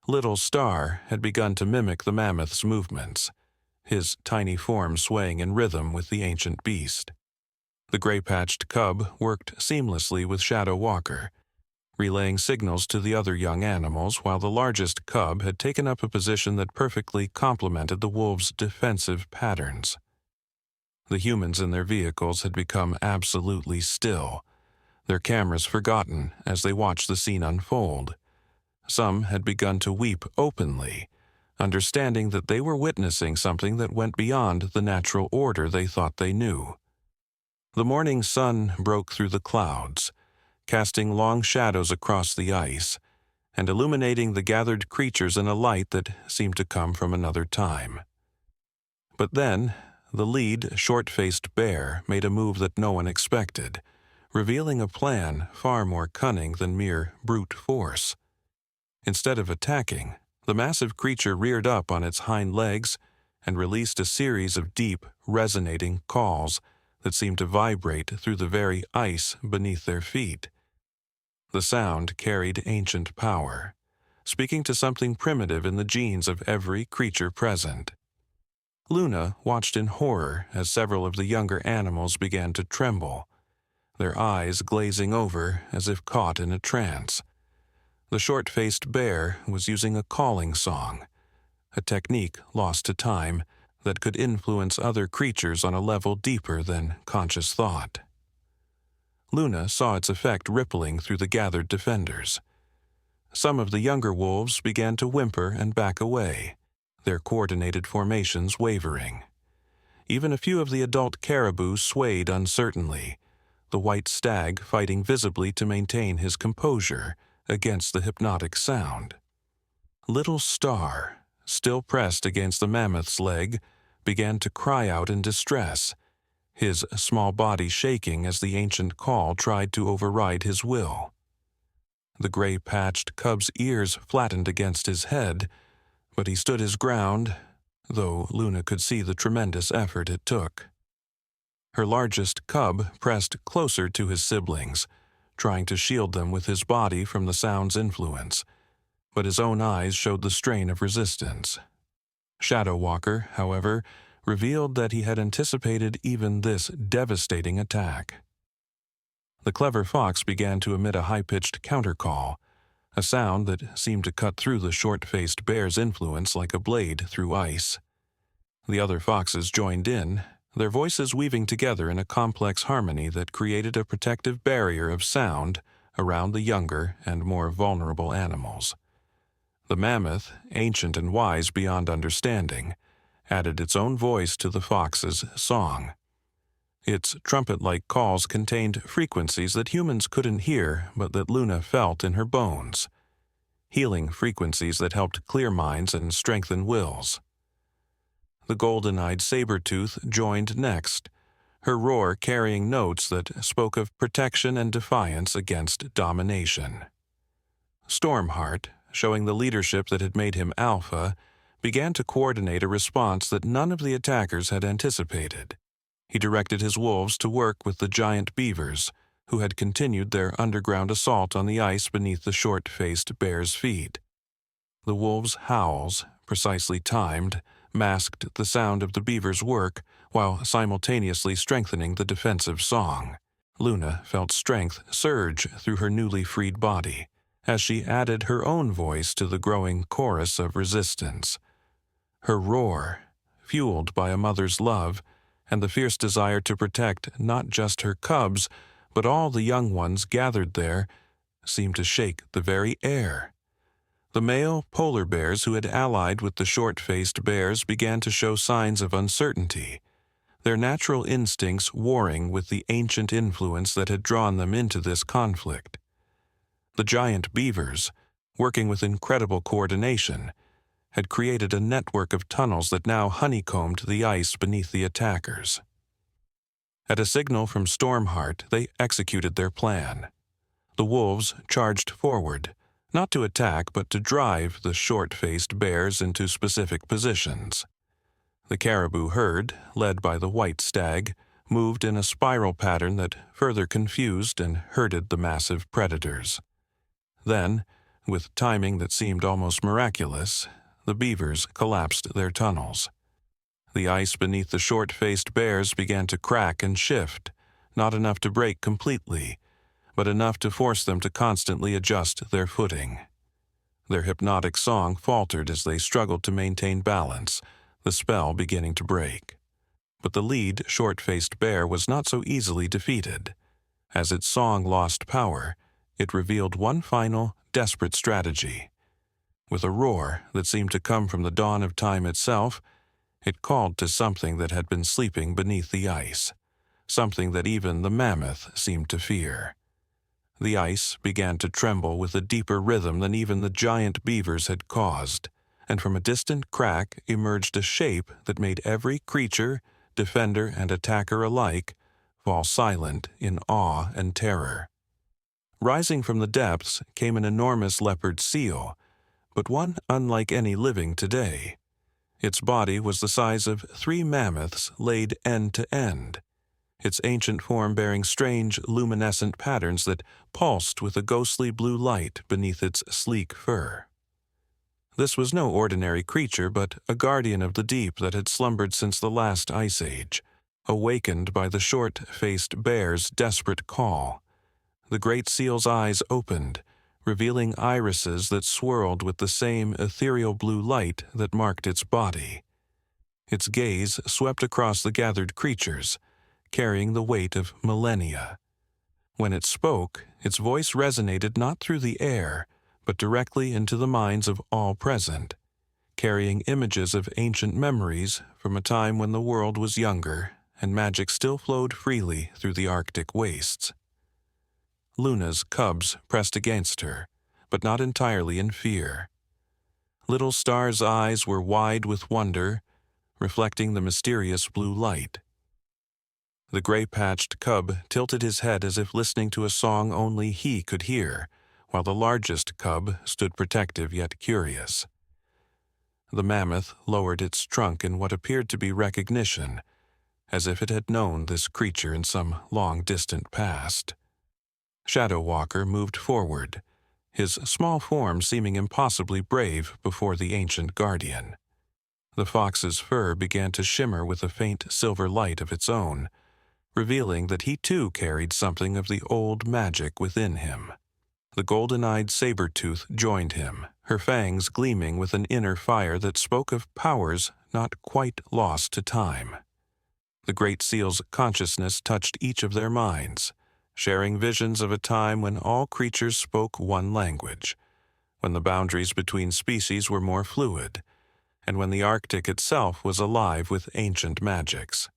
Little Star had begun to mimic the mammoth's movements, his tiny form swaying in rhythm with the ancient beast. The gray-patched cub worked seamlessly with Shadow Walker, relaying signals to the other young animals, while the largest cub had taken up a position that perfectly complemented the wolves' defensive patterns. The humans in their vehicles had become absolutely still, their cameras forgotten as they watched the scene unfold. Some had begun to weep openly, understanding that they were witnessing something that went beyond the natural order they thought they knew. The morning sun broke through the clouds, casting long shadows across the ice, and illuminating the gathered creatures in a light that seemed to come from another time. But then, the lead, short-faced bear made a move that no one expected, revealing a plan far more cunning than mere brute force. Instead of attacking, the massive creature reared up on its hind legs and released a series of deep, resonating calls that seemed to vibrate through the very ice beneath their feet. The sound carried ancient power, speaking to something primitive in the genes of every creature present. Luna watched in horror as several of the younger animals began to tremble, their eyes glazing over as if caught in a trance. The short-faced bear was using a calling song, a technique lost to time that could influence other creatures on a level deeper than conscious thought. Luna saw its effect rippling through the gathered defenders. Some of the younger wolves began to whimper and back away, their coordinated formations wavering. Even a few of the adult caribou swayed uncertainly, the white stag fighting visibly to maintain his composure against the hypnotic sound. Little Star, still pressed against the mammoth's leg, began to cry out in distress, his small body shaking as the ancient call tried to override his will. The gray-patched cub's ears flattened against his head, but he stood his ground, though Luna could see the tremendous effort it took. Her largest cub pressed closer to his siblings, trying to shield them with his body from the sound's influence, but his own eyes showed the strain of resistance. Shadow Walker, however, revealed that he had anticipated even this devastating attack. The clever fox began to emit a high-pitched countercall, a sound that seemed to cut through the short-faced bear's influence like a blade through ice. The other foxes joined in, their voices weaving together in a complex harmony that created a protective barrier of sound around the younger and more vulnerable animals. The mammoth, ancient and wise beyond understanding, added its own voice to the fox's song. Its trumpet-like calls contained frequencies that humans couldn't hear but that Luna felt in her bones, healing frequencies that helped clear minds and strengthen wills. The golden-eyed saber-tooth joined next, her roar carrying notes that spoke of protection and defiance against domination. Stormheart, showing the leadership that had made him alpha, began to coordinate a response that none of the attackers had anticipated. He directed his wolves to work with the giant beavers, who had continued their underground assault on the ice beneath the short-faced bear's feet. The wolves' howls, precisely timed, masked the sound of the beaver's work while simultaneously strengthening the defensive song. Luna felt strength surge through her newly freed body, as she added her own voice to the growing chorus of resistance. Her roar, fueled by a mother's love and the fierce desire to protect not just her cubs, but all the young ones gathered there, seemed to shake the very air. The male polar bears who had allied with the short-faced bears began to show signs of uncertainty, their natural instincts warring with the ancient influence that had drawn them into this conflict. The giant beavers, working with incredible coordination, had created a network of tunnels that now honeycombed the ice beneath the attackers. At a signal from Stormheart, they executed their plan. The wolves charged forward, not to attack but to drive the short-faced bears into specific positions. The caribou herd, led by the white stag, moved in a spiral pattern that further confused and herded the massive predators. Then, with timing that seemed almost miraculous, the beavers collapsed their tunnels. The ice beneath the short-faced bears began to crack and shift, not enough to break completely, but enough to force them to constantly adjust their footing. Their hypnotic song faltered as they struggled to maintain balance, the spell beginning to break. But the lead short-faced bear was not so easily defeated. As its song lost power, it revealed one final, desperate strategy. With a roar that seemed to come from the dawn of time itself, it called to something that had been sleeping beneath the ice, something that even the mammoth seemed to fear. The ice began to tremble with a deeper rhythm than even the giant beavers had caused, and from a distant crack emerged a shape that made every creature, defender and attacker alike, fall silent in awe and terror. Rising from the depths came an enormous leopard seal, but one unlike any living today. Its body was the size of 3 mammoths laid end to end, its ancient form bearing strange luminescent patterns that pulsed with a ghostly blue light beneath its sleek fur. This was no ordinary creature, but a guardian of the deep that had slumbered since the last ice age, awakened by the short-faced bear's desperate call. The great seal's eyes opened, revealing irises that swirled with the same ethereal blue light that marked its body. Its gaze swept across the gathered creatures, carrying the weight of millennia. When it spoke, its voice resonated not through the air, but directly into the minds of all present, carrying images of ancient memories from a time when the world was younger and magic still flowed freely through the Arctic wastes. Luna's cubs pressed against her, but not entirely in fear. Little Star's eyes were wide with wonder, reflecting the mysterious blue light. The gray-patched cub tilted his head as if listening to a song only he could hear, while the largest cub stood protective yet curious. The mammoth lowered its trunk in what appeared to be recognition, as if it had known this creature in some long-distant past. Shadow Walker moved forward, his small form seeming impossibly brave before the ancient guardian. The fox's fur began to shimmer with a faint silver light of its own, revealing that he too carried something of the old magic within him. The golden-eyed saber-tooth joined him, her fangs gleaming with an inner fire that spoke of powers not quite lost to time. The great seal's consciousness touched each of their minds, sharing visions of a time when all creatures spoke one language, when the boundaries between species were more fluid, and when the Arctic itself was alive with ancient magics.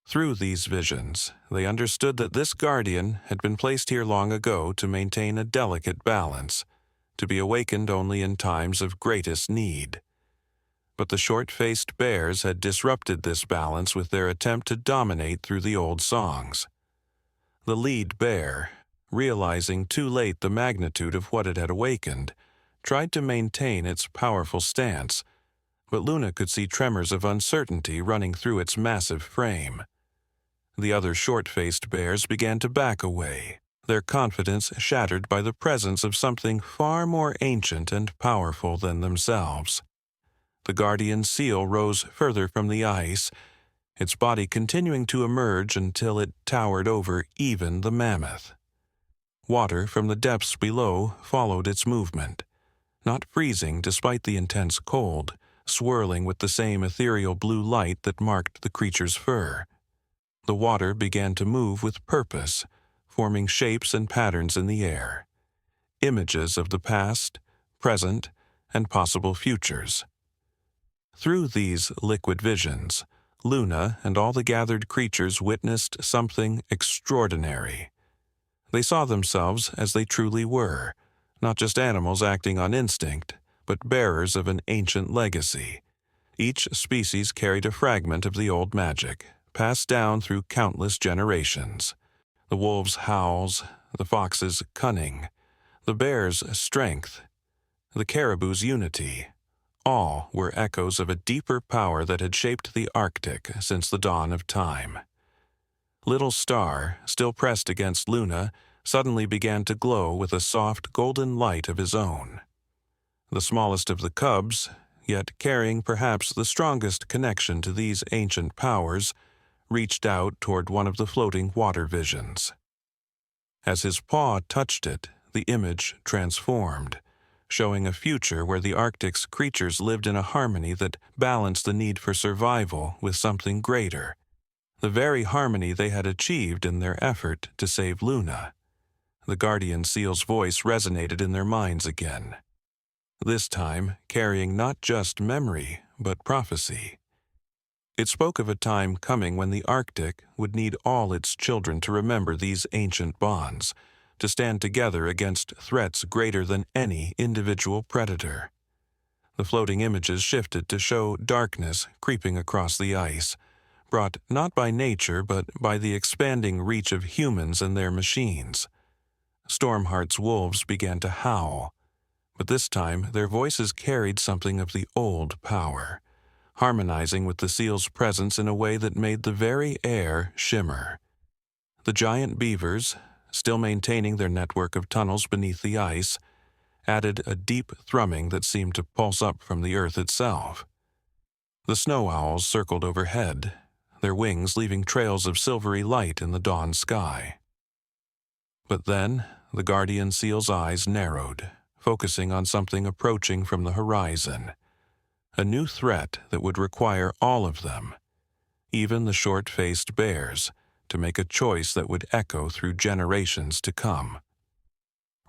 Through these visions, they understood that this guardian had been placed here long ago to maintain a delicate balance, to be awakened only in times of greatest need. But the short-faced bears had disrupted this balance with their attempt to dominate through the old songs. The lead bear, realizing too late the magnitude of what it had awakened, tried to maintain its powerful stance, but Luna could see tremors of uncertainty running through its massive frame. The other short-faced bears began to back away, their confidence shattered by the presence of something far more ancient and powerful than themselves. The guardian seal rose further from the ice, its body continuing to emerge until it towered over even the mammoth. Water from the depths below followed its movement, not freezing despite the intense cold, swirling with the same ethereal blue light that marked the creature's fur. The water began to move with purpose, forming shapes and patterns in the air, images of the past, present, and possible futures. Through these liquid visions, Luna and all the gathered creatures witnessed something extraordinary. They saw themselves as they truly were, not just animals acting on instinct, but bearers of an ancient legacy. Each species carried a fragment of the old magic, passed down through countless generations. The wolf's howls, the fox's cunning, the bear's strength, the caribou's unity. All were echoes of a deeper power that had shaped the Arctic since the dawn of time. Little Star, still pressed against Luna, suddenly began to glow with a soft golden light of his own. The smallest of the cubs, yet carrying perhaps the strongest connection to these ancient powers, reached out toward one of the floating water visions. As his paw touched it, the image transformed, showing a future where the Arctic's creatures lived in a harmony that balanced the need for survival with something greater, the very harmony they had achieved in their effort to save Luna. The guardian seal's voice resonated in their minds again, this time carrying not just memory, but prophecy. It spoke of a time coming when the Arctic would need all its children to remember these ancient bonds, to stand together against threats greater than any individual predator. The floating images shifted to show darkness creeping across the ice, brought not by nature but by the expanding reach of humans and their machines. Stormheart's wolves began to howl, but this time their voices carried something of the old power, harmonizing with the seal's presence in a way that made the very air shimmer. The giant beavers, still maintaining their network of tunnels beneath the ice, added a deep thrumming that seemed to pulse up from the earth itself. The snow owls circled overhead, their wings leaving trails of silvery light in the dawn sky. But then, the guardian seal's eyes narrowed, focusing on something approaching from the horizon, a new threat that would require all of them, even the short-faced bears, to make a choice that would echo through generations to come.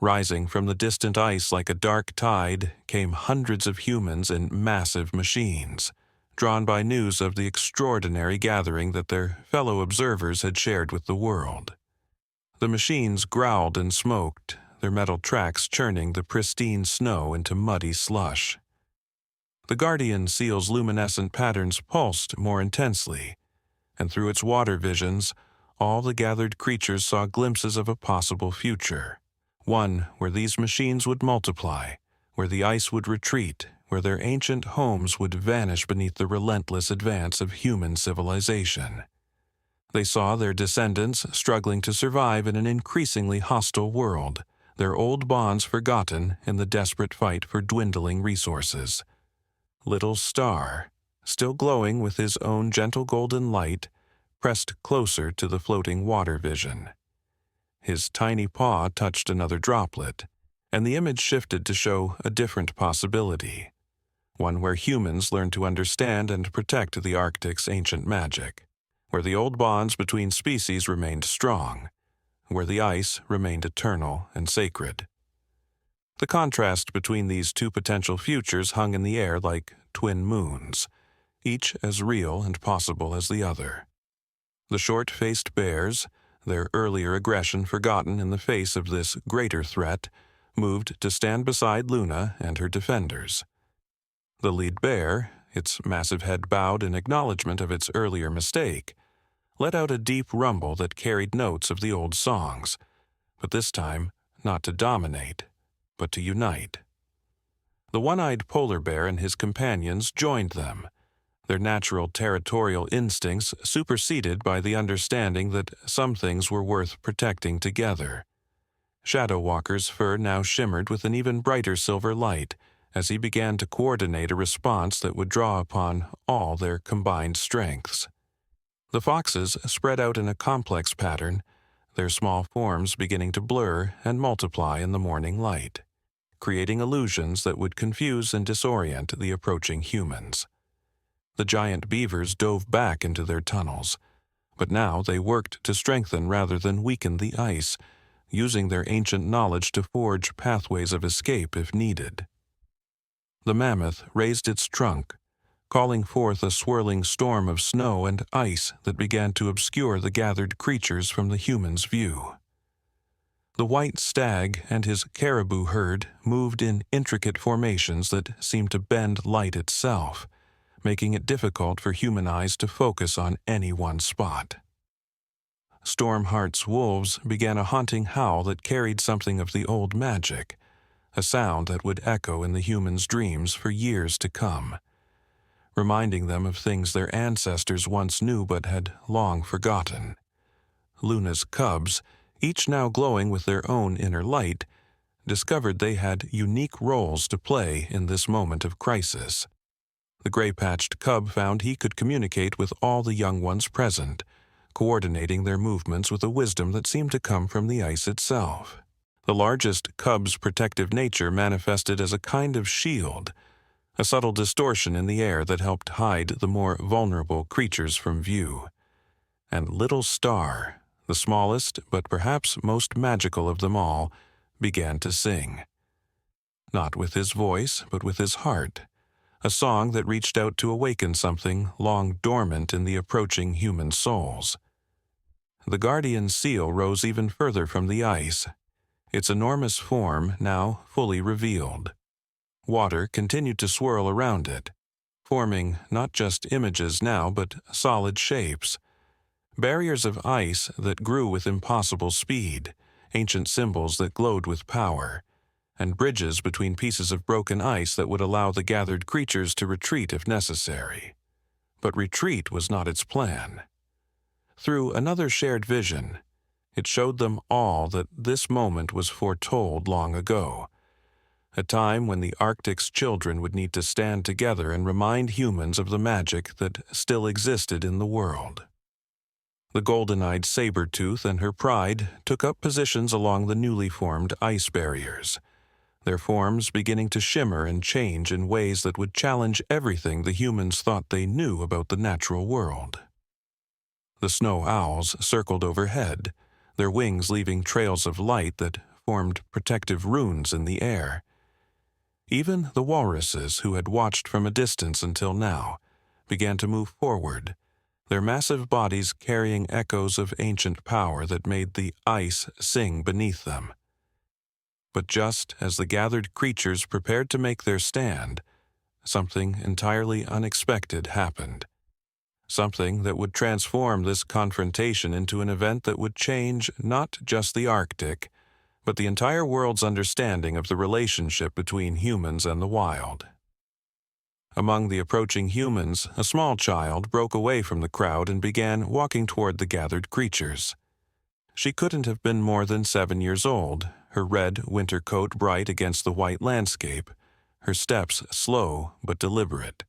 Rising from the distant ice like a dark tide came hundreds of humans in massive machines, drawn by news of the extraordinary gathering that their fellow observers had shared with the world. The machines growled and smoked, their metal tracks churning the pristine snow into muddy slush. The guardian seal's luminescent patterns pulsed more intensely, and through its water visions, all the gathered creatures saw glimpses of a possible future, one where these machines would multiply, where the ice would retreat, where their ancient homes would vanish beneath the relentless advance of human civilization. They saw their descendants struggling to survive in an increasingly hostile world, their old bonds forgotten in the desperate fight for dwindling resources. Little Star, still glowing with his own gentle golden light, pressed closer to the floating water vision. His tiny paw touched another droplet, and the image shifted to show a different possibility, one where humans learn to understand and protect the Arctic's ancient magic, where the old bonds between species remained strong, where the ice remained eternal and sacred. The contrast between these two potential futures hung in the air like twin moons, each as real and possible as the other. The short-faced bears, their earlier aggression forgotten in the face of this greater threat, moved to stand beside Luna and her defenders. The lead bear, its massive head bowed in acknowledgement of its earlier mistake, let out a deep rumble that carried notes of the old songs, but this time not to dominate, but to unite. The one-eyed polar bear and his companions joined them, their natural territorial instincts superseded by the understanding that some things were worth protecting together. Shadow Walker's fur now shimmered with an even brighter silver light as he began to coordinate a response that would draw upon all their combined strengths. The foxes spread out in a complex pattern, their small forms beginning to blur and multiply in the morning light, creating illusions that would confuse and disorient the approaching humans. The giant beavers dove back into their tunnels, but now they worked to strengthen rather than weaken the ice, using their ancient knowledge to forge pathways of escape if needed. The mammoth raised its trunk, calling forth a swirling storm of snow and ice that began to obscure the gathered creatures from the humans' view. The white stag and his caribou herd moved in intricate formations that seemed to bend light itself, making it difficult for human eyes to focus on any one spot. Stormheart's wolves began a haunting howl that carried something of the old magic, a sound that would echo in the humans' dreams for years to come, reminding them of things their ancestors once knew but had long forgotten. Luna's cubs, each now glowing with their own inner light, discovered they had unique roles to play in this moment of crisis. The gray-patched cub found he could communicate with all the young ones present, coordinating their movements with a wisdom that seemed to come from the ice itself. The largest cub's protective nature manifested as a kind of shield, a subtle distortion in the air that helped hide the more vulnerable creatures from view. And Little Star, the smallest but perhaps most magical of them all, began to sing. Not with his voice, but with his heart, a song that reached out to awaken something long dormant in the approaching human souls. The guardian seal rose even further from the ice, its enormous form now fully revealed. Water continued to swirl around it, forming not just images now but solid shapes, barriers of ice that grew with impossible speed, ancient symbols that glowed with power, and bridges between pieces of broken ice that would allow the gathered creatures to retreat if necessary. But retreat was not its plan. Through another shared vision, it showed them all that this moment was foretold long ago, a time when the Arctic's children would need to stand together and remind humans of the magic that still existed in the world. The golden-eyed saber-tooth and her pride took up positions along the newly formed ice barriers, their forms beginning to shimmer and change in ways that would challenge everything the humans thought they knew about the natural world. The snow owls circled overhead, their wings leaving trails of light that formed protective runes in the air. Even the walruses, who had watched from a distance until now, began to move forward, their massive bodies carrying echoes of ancient power that made the ice sing beneath them. But just as the gathered creatures prepared to make their stand, something entirely unexpected happened. Something that would transform this confrontation into an event that would change not just the Arctic, but the entire world's understanding of the relationship between humans and the wild. Among the approaching humans, a small child broke away from the crowd and began walking toward the gathered creatures. She couldn't have been more than 7 years old, her red winter coat bright against the white landscape, her steps slow but deliberate.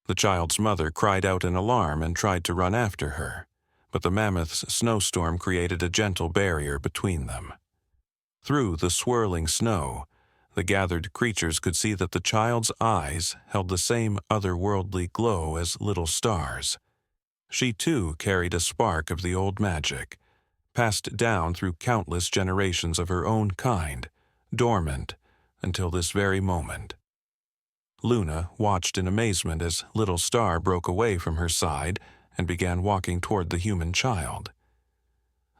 The child's mother cried out in alarm and tried to run after her, but the mammoth's snowstorm created a gentle barrier between them. Through the swirling snow, the gathered creatures could see that the child's eyes held the same otherworldly glow as Little Star's. She too carried a spark of the old magic, passed down through countless generations of her own kind, dormant until this very moment. Luna watched in amazement as Little Star broke away from her side and began walking toward the human child.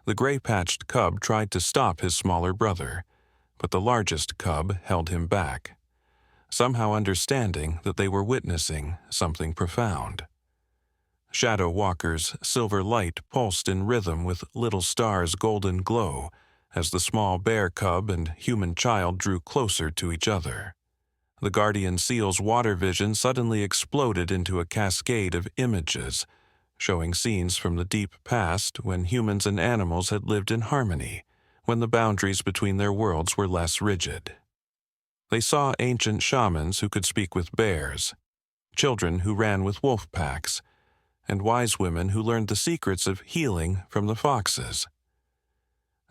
The gray-patched cub tried to stop his smaller brother, but the largest cub held him back, somehow understanding that they were witnessing something profound. Shadow Walker's silver light pulsed in rhythm with Little Star's golden glow as the small bear cub and human child drew closer to each other. The guardian seal's water vision suddenly exploded into a cascade of images, showing scenes from the deep past when humans and animals had lived in harmony, when the boundaries between their worlds were less rigid. They saw ancient shamans who could speak with bears, children who ran with wolf packs, and wise women who learned the secrets of healing from the foxes.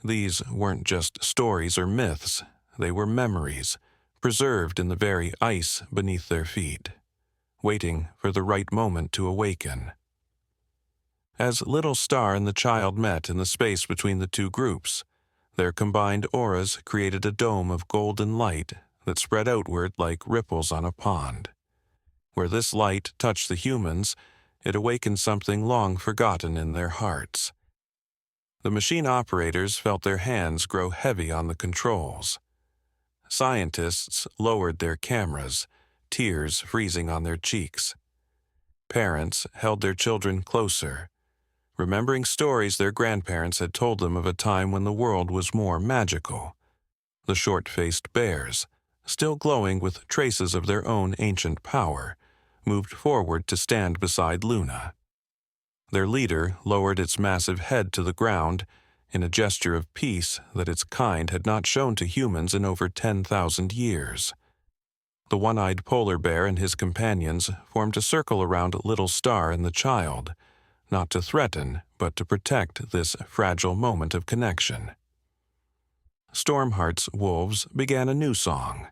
These weren't just stories or myths, they were memories, preserved in the very ice beneath their feet, waiting for the right moment to awaken. As Little Star and the child met in the space between the two groups, their combined auras created a dome of golden light that spread outward like ripples on a pond. Where this light touched the humans, it awakened something long forgotten in their hearts. The machine operators felt their hands grow heavy on the controls. Scientists lowered their cameras, tears freezing on their cheeks. Parents held their children closer, remembering stories their grandparents had told them of a time when the world was more magical. The short-faced bears, still glowing with traces of their own ancient power, moved forward to stand beside Luna. Their leader lowered its massive head to the ground in a gesture of peace that its kind had not shown to humans in over 10,000 years. The one-eyed polar bear and his companions formed a circle around Little Star and the child, not to threaten, but to protect this fragile moment of connection. Stormheart's wolves began a new song,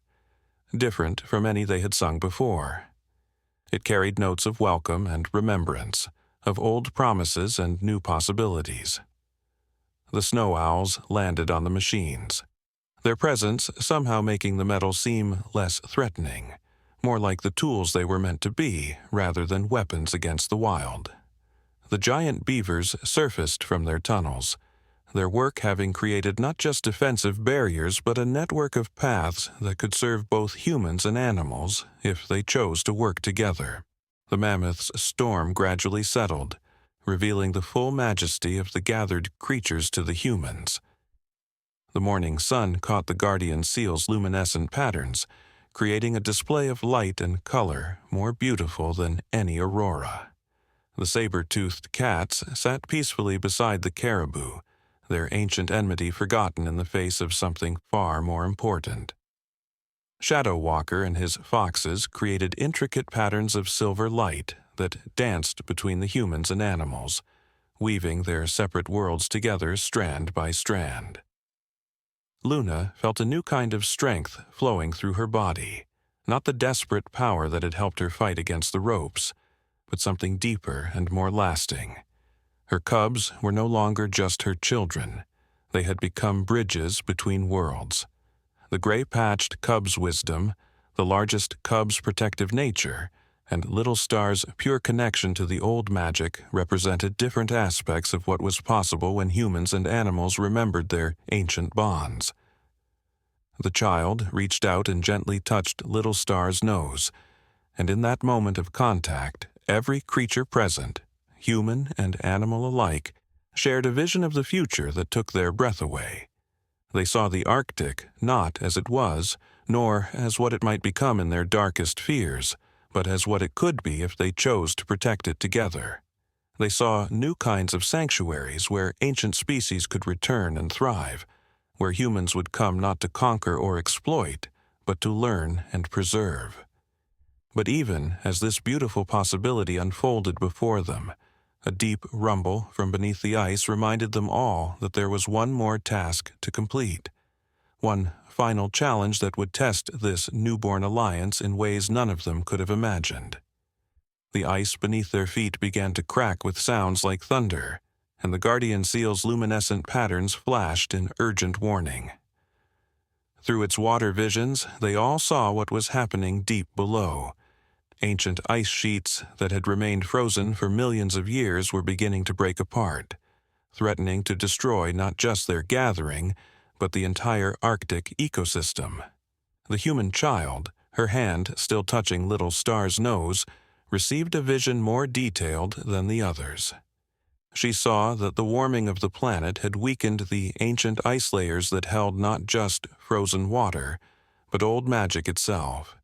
different from any they had sung before. It carried notes of welcome and remembrance, of old promises and new possibilities. The snow owls landed on the machines, their presence somehow making the metal seem less threatening, more like the tools they were meant to be rather than weapons against the wild. The giant beavers surfaced from their tunnels, their work having created not just defensive barriers but a network of paths that could serve both humans and animals if they chose to work together. The mammoth's storm gradually settled, revealing the full majesty of the gathered creatures to the humans. The morning sun caught the guardian seal's luminescent patterns, creating a display of light and color more beautiful than any aurora. The saber-toothed cats sat peacefully beside the caribou, their ancient enmity forgotten in the face of something far more important. Shadow Walker and his foxes created intricate patterns of silver light that danced between the humans and animals, weaving their separate worlds together strand by strand. Luna felt a new kind of strength flowing through her body, not the desperate power that had helped her fight against the ropes, but something deeper and more lasting. Her cubs were no longer just her children. They had become bridges between worlds. The gray-patched cub's wisdom, the largest cub's protective nature, and Little Star's pure connection to the old magic represented different aspects of what was possible when humans and animals remembered their ancient bonds. The child reached out and gently touched Little Star's nose, and in that moment of contact, every creature present, human and animal alike, shared a vision of the future that took their breath away. They saw the Arctic not as it was, nor as what it might become in their darkest fears, but as what it could be if they chose to protect it together. They saw new kinds of sanctuaries where ancient species could return and thrive, where humans would come not to conquer or exploit, but to learn and preserve. But even as this beautiful possibility unfolded before them, a deep rumble from beneath the ice reminded them all that there was one more task to complete, one final challenge that would test this newborn alliance in ways none of them could have imagined. The ice beneath their feet began to crack with sounds like thunder, and the guardian seal's luminescent patterns flashed in urgent warning. Through its water visions, they all saw what was happening deep below. Ancient ice sheets that had remained frozen for millions of years were beginning to break apart, threatening to destroy not just their gathering, but the entire Arctic ecosystem. The human child, her hand still touching Little Star's nose, received a vision more detailed than the others. She saw that the warming of the planet had weakened the ancient ice layers that held not just frozen water, but old magic itself.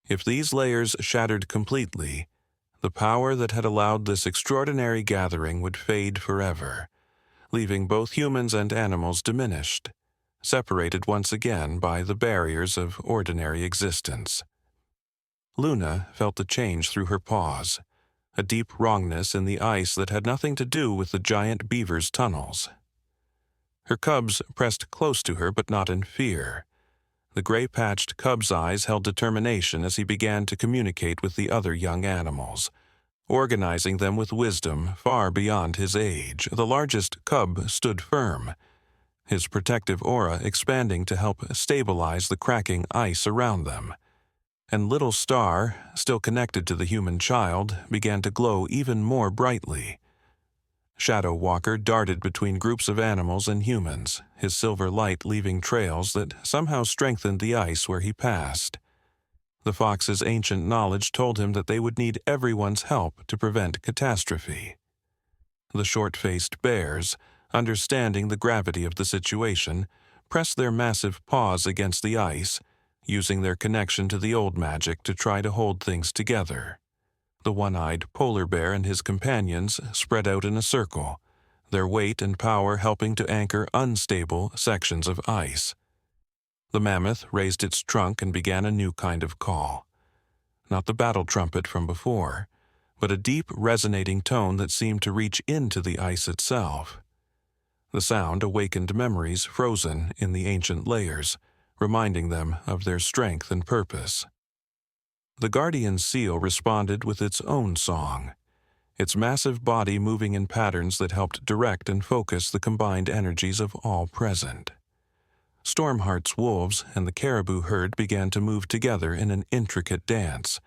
If these layers shattered completely, the power that had allowed this extraordinary gathering would fade forever, leaving both humans and animals diminished, separated once again by the barriers of ordinary existence. Luna felt the change through her paws, a deep wrongness in the ice that had nothing to do with the giant beaver's tunnels. Her cubs pressed close to her, but not in fear. The gray-patched cub's eyes held determination as he began to communicate with the other young animals, organizing them with wisdom far beyond his age. The largest cub stood firm, his protective aura expanding to help stabilize the cracking ice around them. And Little Star, still connected to the human child, began to glow even more brightly. Shadow Walker darted between groups of animals and humans, his silver light leaving trails that somehow strengthened the ice where he passed. The fox's ancient knowledge told him that they would need everyone's help to prevent catastrophe. The short-faced bears, understanding the gravity of the situation, pressed their massive paws against the ice, using their connection to the old magic to try to hold things together. The one-eyed polar bear and his companions spread out in a circle, their weight and power helping to anchor unstable sections of ice. The mammoth raised its trunk and began a new kind of call. Not the battle trumpet from before, but a deep, resonating tone that seemed to reach into the ice itself. The sound awakened memories frozen in the ancient layers, reminding them of their strength and purpose. The guardian seal responded with its own song, its massive body moving in patterns that helped direct and focus the combined energies of all present. Stormheart's wolves and the caribou herd began to move together in an intricate dance,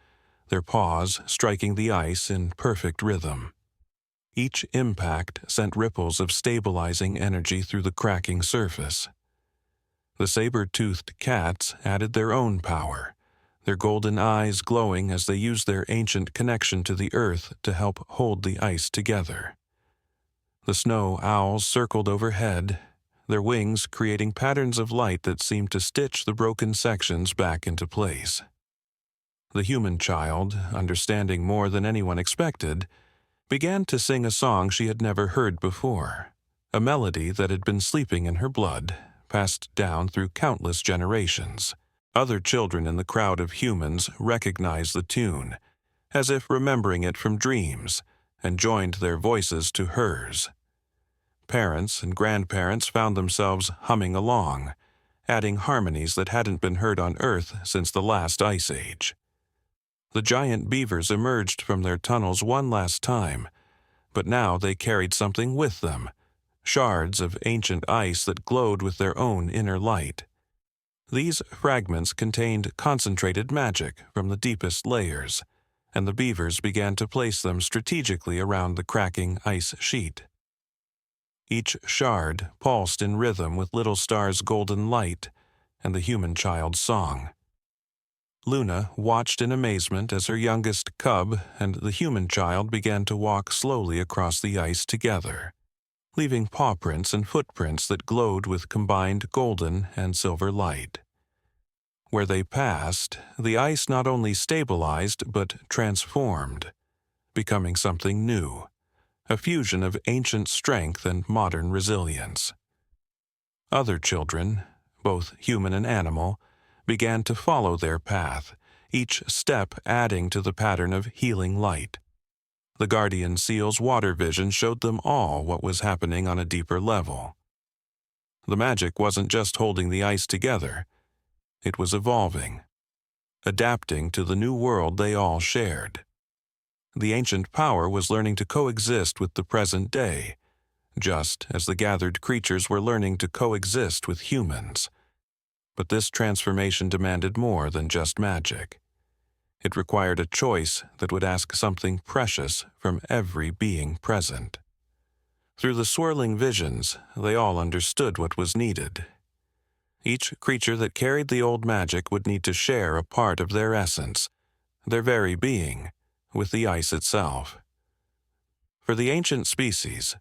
their paws striking the ice in perfect rhythm. Each impact sent ripples of stabilizing energy through the cracking surface. The saber-toothed cats added their own power, their golden eyes glowing as they used their ancient connection to the earth to help hold the ice together. The snow owls circled overhead, their wings creating patterns of light that seemed to stitch the broken sections back into place. The human child, understanding more than anyone expected, began to sing a song she had never heard before, a melody that had been sleeping in her blood, passed down through countless generations. Other children in the crowd of humans recognized the tune, as if remembering it from dreams, and joined their voices to hers. Parents and grandparents found themselves humming along, adding harmonies that hadn't been heard on Earth since the last ice age. The giant beavers emerged from their tunnels one last time, but now they carried something with them, shards of ancient ice that glowed with their own inner light. These fragments contained concentrated magic from the deepest layers, and the beavers began to place them strategically around the cracking ice sheet. Each shard pulsed in rhythm with Little Star's golden light and the human child's song. Luna watched in amazement as her youngest cub and the human child began to walk slowly across the ice together, leaving paw prints and footprints that glowed with combined golden and silver light. Where they passed, the ice not only stabilized but transformed, becoming something new, a fusion of ancient strength and modern resilience. Other children, both human and animal, began to follow their path, each step adding to the pattern of healing light. The guardian seal's water vision showed them all what was happening on a deeper level. The magic wasn't just holding the ice together, it was evolving, adapting to the new world they all shared. The ancient power was learning to coexist with the present day, just as the gathered creatures were learning to coexist with humans. But this transformation demanded more than just magic. It required a choice that would ask something precious from every being present. Through the swirling visions, they all understood what was needed. Each creature that carried the old magic would need to share a part of their essence, their very being, with the ice itself. For the ancient species,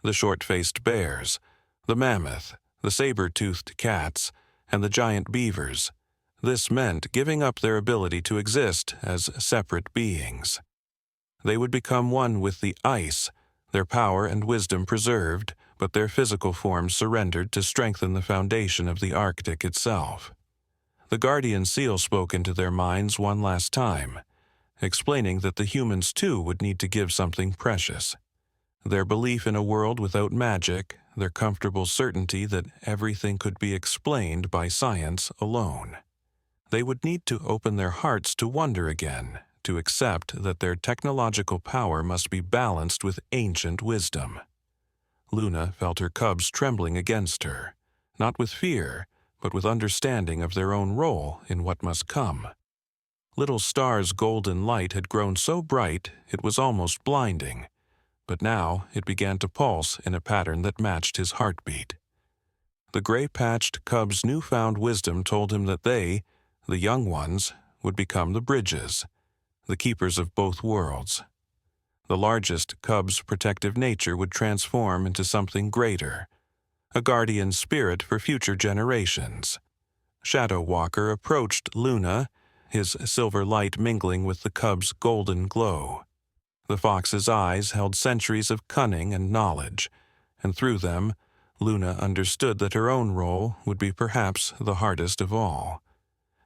the short-faced bears, the mammoth, the saber-toothed cats, and the giant beavers, this meant giving up their ability to exist as separate beings. They would become one with the ice, their power and wisdom preserved, but their physical forms surrendered to strengthen the foundation of the Arctic itself. The guardian seal spoke into their minds one last time, explaining that the humans too would need to give something precious. Their belief in a world without magic, their comfortable certainty that everything could be explained by science alone. They would need to open their hearts to wonder again, to accept that their technological power must be balanced with ancient wisdom. Luna felt her cubs trembling against her, not with fear, but with understanding of their own role in what must come. Little Star's golden light had grown so bright it was almost blinding, but now it began to pulse in a pattern that matched his heartbeat. The gray-patched cub's newfound wisdom told him that they, the young ones, would become the bridges, the keepers of both worlds. The largest cub's protective nature would transform into something greater, a guardian spirit for future generations. Shadow Walker approached Luna, his silver light mingling with the cub's golden glow. The fox's eyes held centuries of cunning and knowledge, and through them, Luna understood that her own role would be perhaps the hardest of all.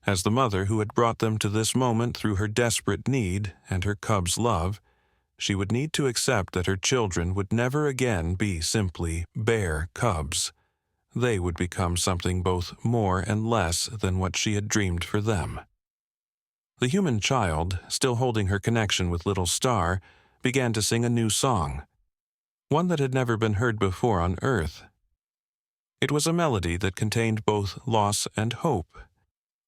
As the mother who had brought them to this moment through her desperate need and her cub's love, she would need to accept that her children would never again be simply bear cubs. They would become something both more and less than what she had dreamed for them. The human child, still holding her connection with Little Star, began to sing a new song, one that had never been heard before on Earth. It was a melody that contained both loss and hope,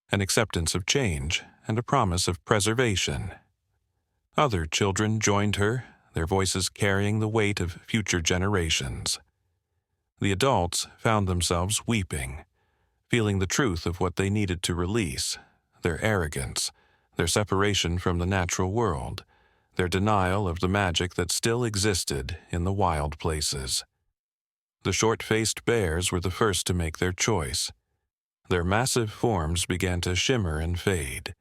an acceptance of change and a promise of preservation. Other children joined her, their voices carrying the weight of future generations. The adults found themselves weeping, feeling the truth of what they needed to release, their arrogance, their separation from the natural world, their denial of the magic that still existed in the wild places. The short-faced bears were the first to make their choice. Their massive forms began to shimmer and fade,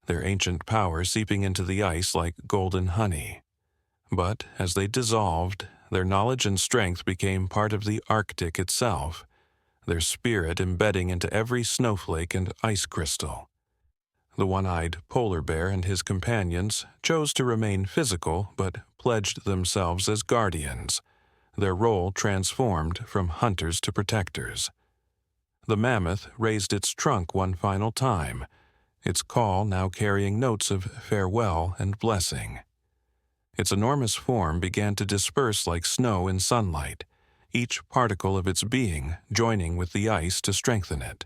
their ancient power seeping into the ice like golden honey. But as they dissolved, their knowledge and strength became part of the Arctic itself, their spirit embedding into every snowflake and ice crystal. The one-eyed polar bear and his companions chose to remain physical but pledged themselves as guardians, their role transformed from hunters to protectors. The mammoth raised its trunk one final time, its call now carrying notes of farewell and blessing. Its enormous form began to disperse like snow in sunlight, each particle of its being joining with the ice to strengthen it.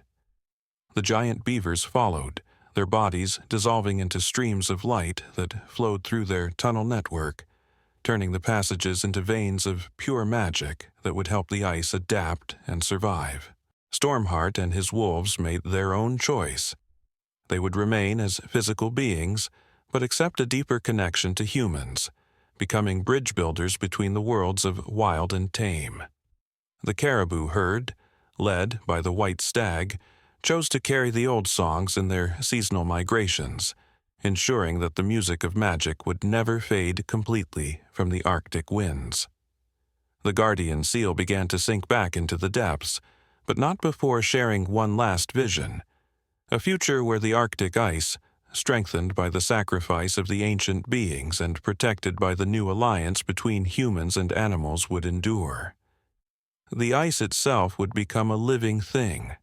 The giant beavers followed, their bodies dissolving into streams of light that flowed through their tunnel network, turning the passages into veins of pure magic that would help the ice adapt and survive. Stormheart and his wolves made their own choice. They would remain as physical beings, but accept a deeper connection to humans, becoming bridge builders between the worlds of wild and tame. The caribou herd, led by the white stag, chose to carry the old songs in their seasonal migrations, ensuring that the music of magic would never fade completely from the Arctic winds. The guardian seal began to sink back into the depths, but not before sharing one last vision, a future where the Arctic ice, strengthened by the sacrifice of the ancient beings and protected by the new alliance between humans and animals, would endure. The ice itself would become a living thing,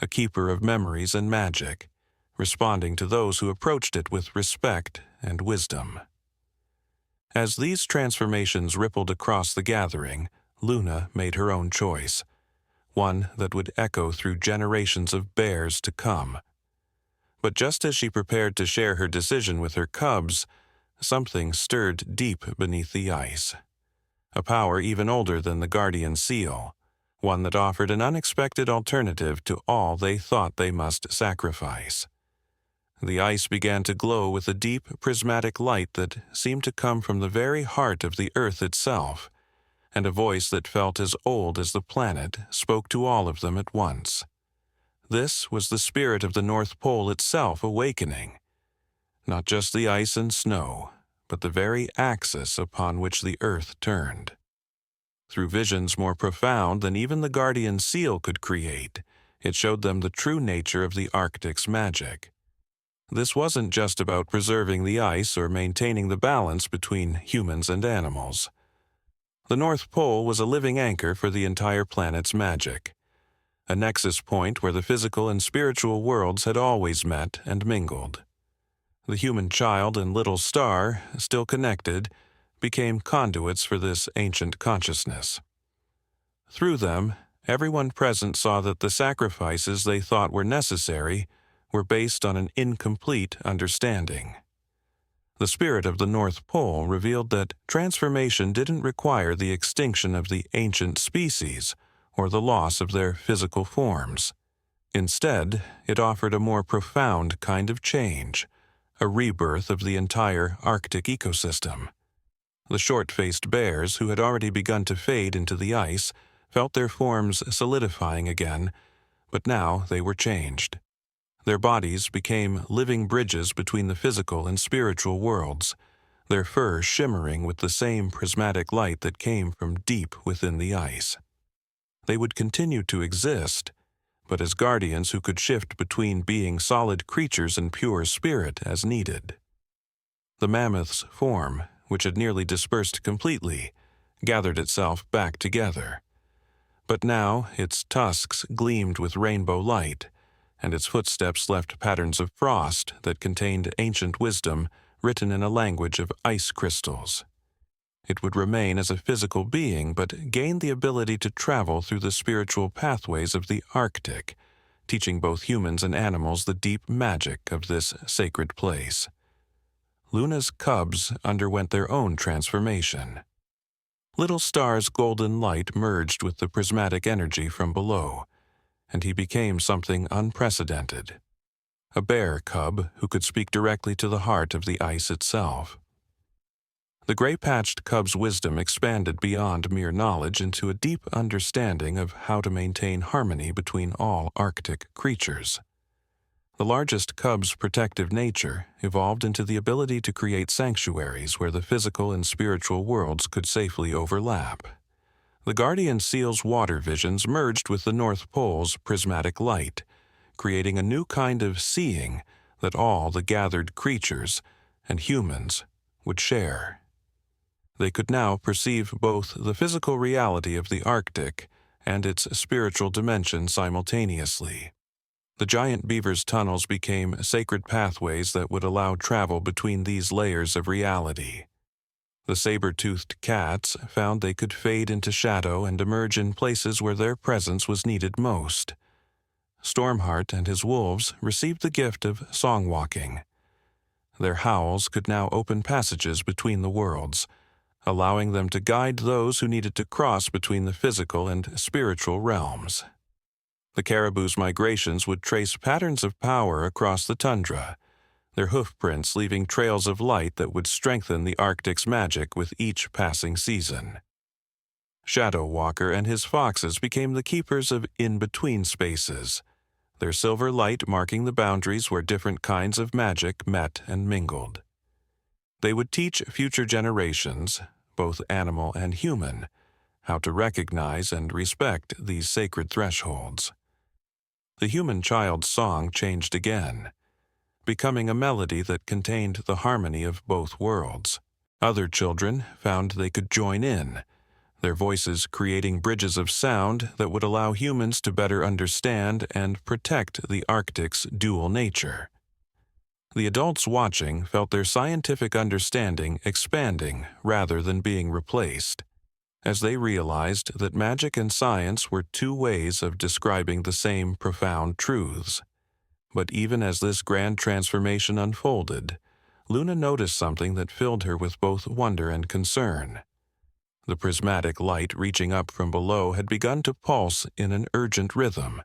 a keeper of memories and magic, responding to those who approached it with respect and wisdom. As these transformations rippled across the gathering, Luna made her own choice, one that would echo through generations of bears to come. But just as she prepared to share her decision with her cubs, something stirred deep beneath the ice. A power even older than the guardian seal, one that offered an unexpected alternative to all they thought they must sacrifice. The ice began to glow with a deep, prismatic light that seemed to come from the very heart of the earth itself, and a voice that felt as old as the planet spoke to all of them at once. This was the spirit of the North Pole itself awakening, not just the ice and snow, but the very axis upon which the earth turned. Through visions more profound than even the guardian seal could create, it showed them the true nature of the Arctic's magic. This wasn't just about preserving the ice or maintaining the balance between humans and animals. The North Pole was a living anchor for the entire planet's magic, a nexus point where the physical and spiritual worlds had always met and mingled. The human child and little star, still connected, became conduits for this ancient consciousness. Through them, everyone present saw that the sacrifices they thought were necessary were based on an incomplete understanding. The spirit of the North Pole revealed that transformation didn't require the extinction of the ancient species or the loss of their physical forms. Instead, it offered a more profound kind of change, a rebirth of the entire Arctic ecosystem. The short-faced bears, who had already begun to fade into the ice, felt their forms solidifying again, but now they were changed. Their bodies became living bridges between the physical and spiritual worlds, their fur shimmering with the same prismatic light that came from deep within the ice. They would continue to exist, but as guardians who could shift between being solid creatures and pure spirit as needed. The mammoth's form, which had nearly dispersed completely, gathered itself back together. But now its tusks gleamed with rainbow light, and its footsteps left patterns of frost that contained ancient wisdom written in a language of ice crystals. It would remain as a physical being, but gain the ability to travel through the spiritual pathways of the Arctic, teaching both humans and animals the deep magic of this sacred place. Luna's cubs underwent their own transformation. Little Star's golden light merged with the prismatic energy from below, and he became something unprecedented. A bear cub who could speak directly to the heart of the ice itself. The gray-patched cub's wisdom expanded beyond mere knowledge into a deep understanding of how to maintain harmony between all Arctic creatures. The largest cub's protective nature evolved into the ability to create sanctuaries where the physical and spiritual worlds could safely overlap. The guardian seal's water visions merged with the North Pole's prismatic light, creating a new kind of seeing that all the gathered creatures and humans would share. They could now perceive both the physical reality of the Arctic and its spiritual dimension simultaneously. The giant beaver's tunnels became sacred pathways that would allow travel between these layers of reality. The saber-toothed cats found they could fade into shadow and emerge in places where their presence was needed most. Stormheart and his wolves received the gift of song-walking. Their howls could now open passages between the worlds, allowing them to guide those who needed to cross between the physical and spiritual realms. The caribou's migrations would trace patterns of power across the tundra, their hoofprints leaving trails of light that would strengthen the Arctic's magic with each passing season. Shadow Walker and his foxes became the keepers of in-between spaces, their silver light marking the boundaries where different kinds of magic met and mingled. They would teach future generations, both animal and human, how to recognize and respect these sacred thresholds. The human child's song changed again, becoming a melody that contained the harmony of both worlds. Other children found they could join in, their voices creating bridges of sound that would allow humans to better understand and protect the Arctic's dual nature. The adults watching felt their scientific understanding expanding rather than being replaced, as they realized that magic and science were two ways of describing the same profound truths. But even as this grand transformation unfolded, Luna noticed something that filled her with both wonder and concern. The prismatic light reaching up from below had begun to pulse in an urgent rhythm,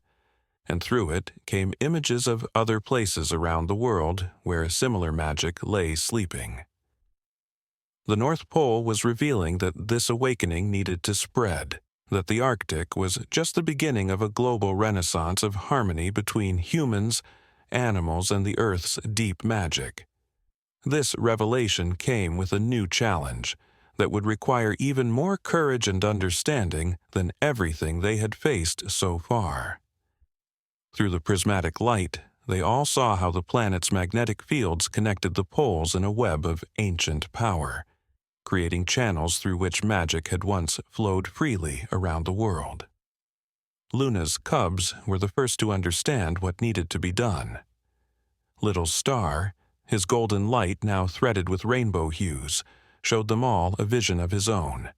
and through it came images of other places around the world where similar magic lay sleeping. The North Pole was revealing that this awakening needed to spread, that the Arctic was just the beginning of a global renaissance of harmony between humans, animals, and the Earth's deep magic. This revelation came with a new challenge that would require even more courage and understanding than everything they had faced so far. Through the prismatic light, they all saw how the planet's magnetic fields connected the poles in a web of ancient power, creating channels through which magic had once flowed freely around the world. Luna's cubs were the first to understand what needed to be done. Little Star, his golden light now threaded with rainbow hues, showed them all a vision of his own.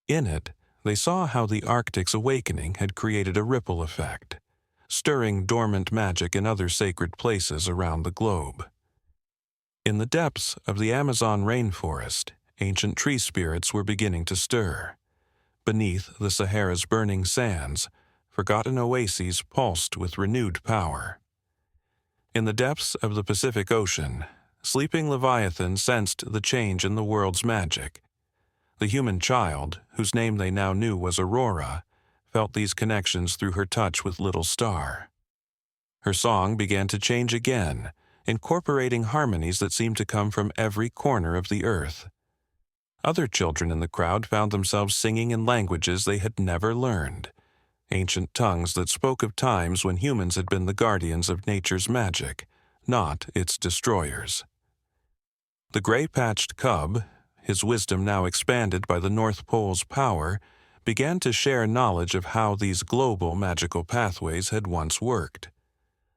In it, they saw how the Arctic's awakening had created a ripple effect, stirring dormant magic in other sacred places around the globe. In the depths of the Amazon rainforest, ancient tree spirits were beginning to stir. Beneath the Sahara's burning sands, forgotten oases pulsed with renewed power. In the depths of the Pacific Ocean, sleeping Leviathan sensed the change in the world's magic. The human child, whose name they now knew was Aurora, felt these connections through her touch with Little Star. Her song began to change again, incorporating harmonies that seemed to come from every corner of the earth. Other children in the crowd found themselves singing in languages they had never learned, ancient tongues that spoke of times when humans had been the guardians of nature's magic, not its destroyers. The gray-patched cub, his wisdom now expanded by the North Pole's power, began to share knowledge of how these global magical pathways had once worked.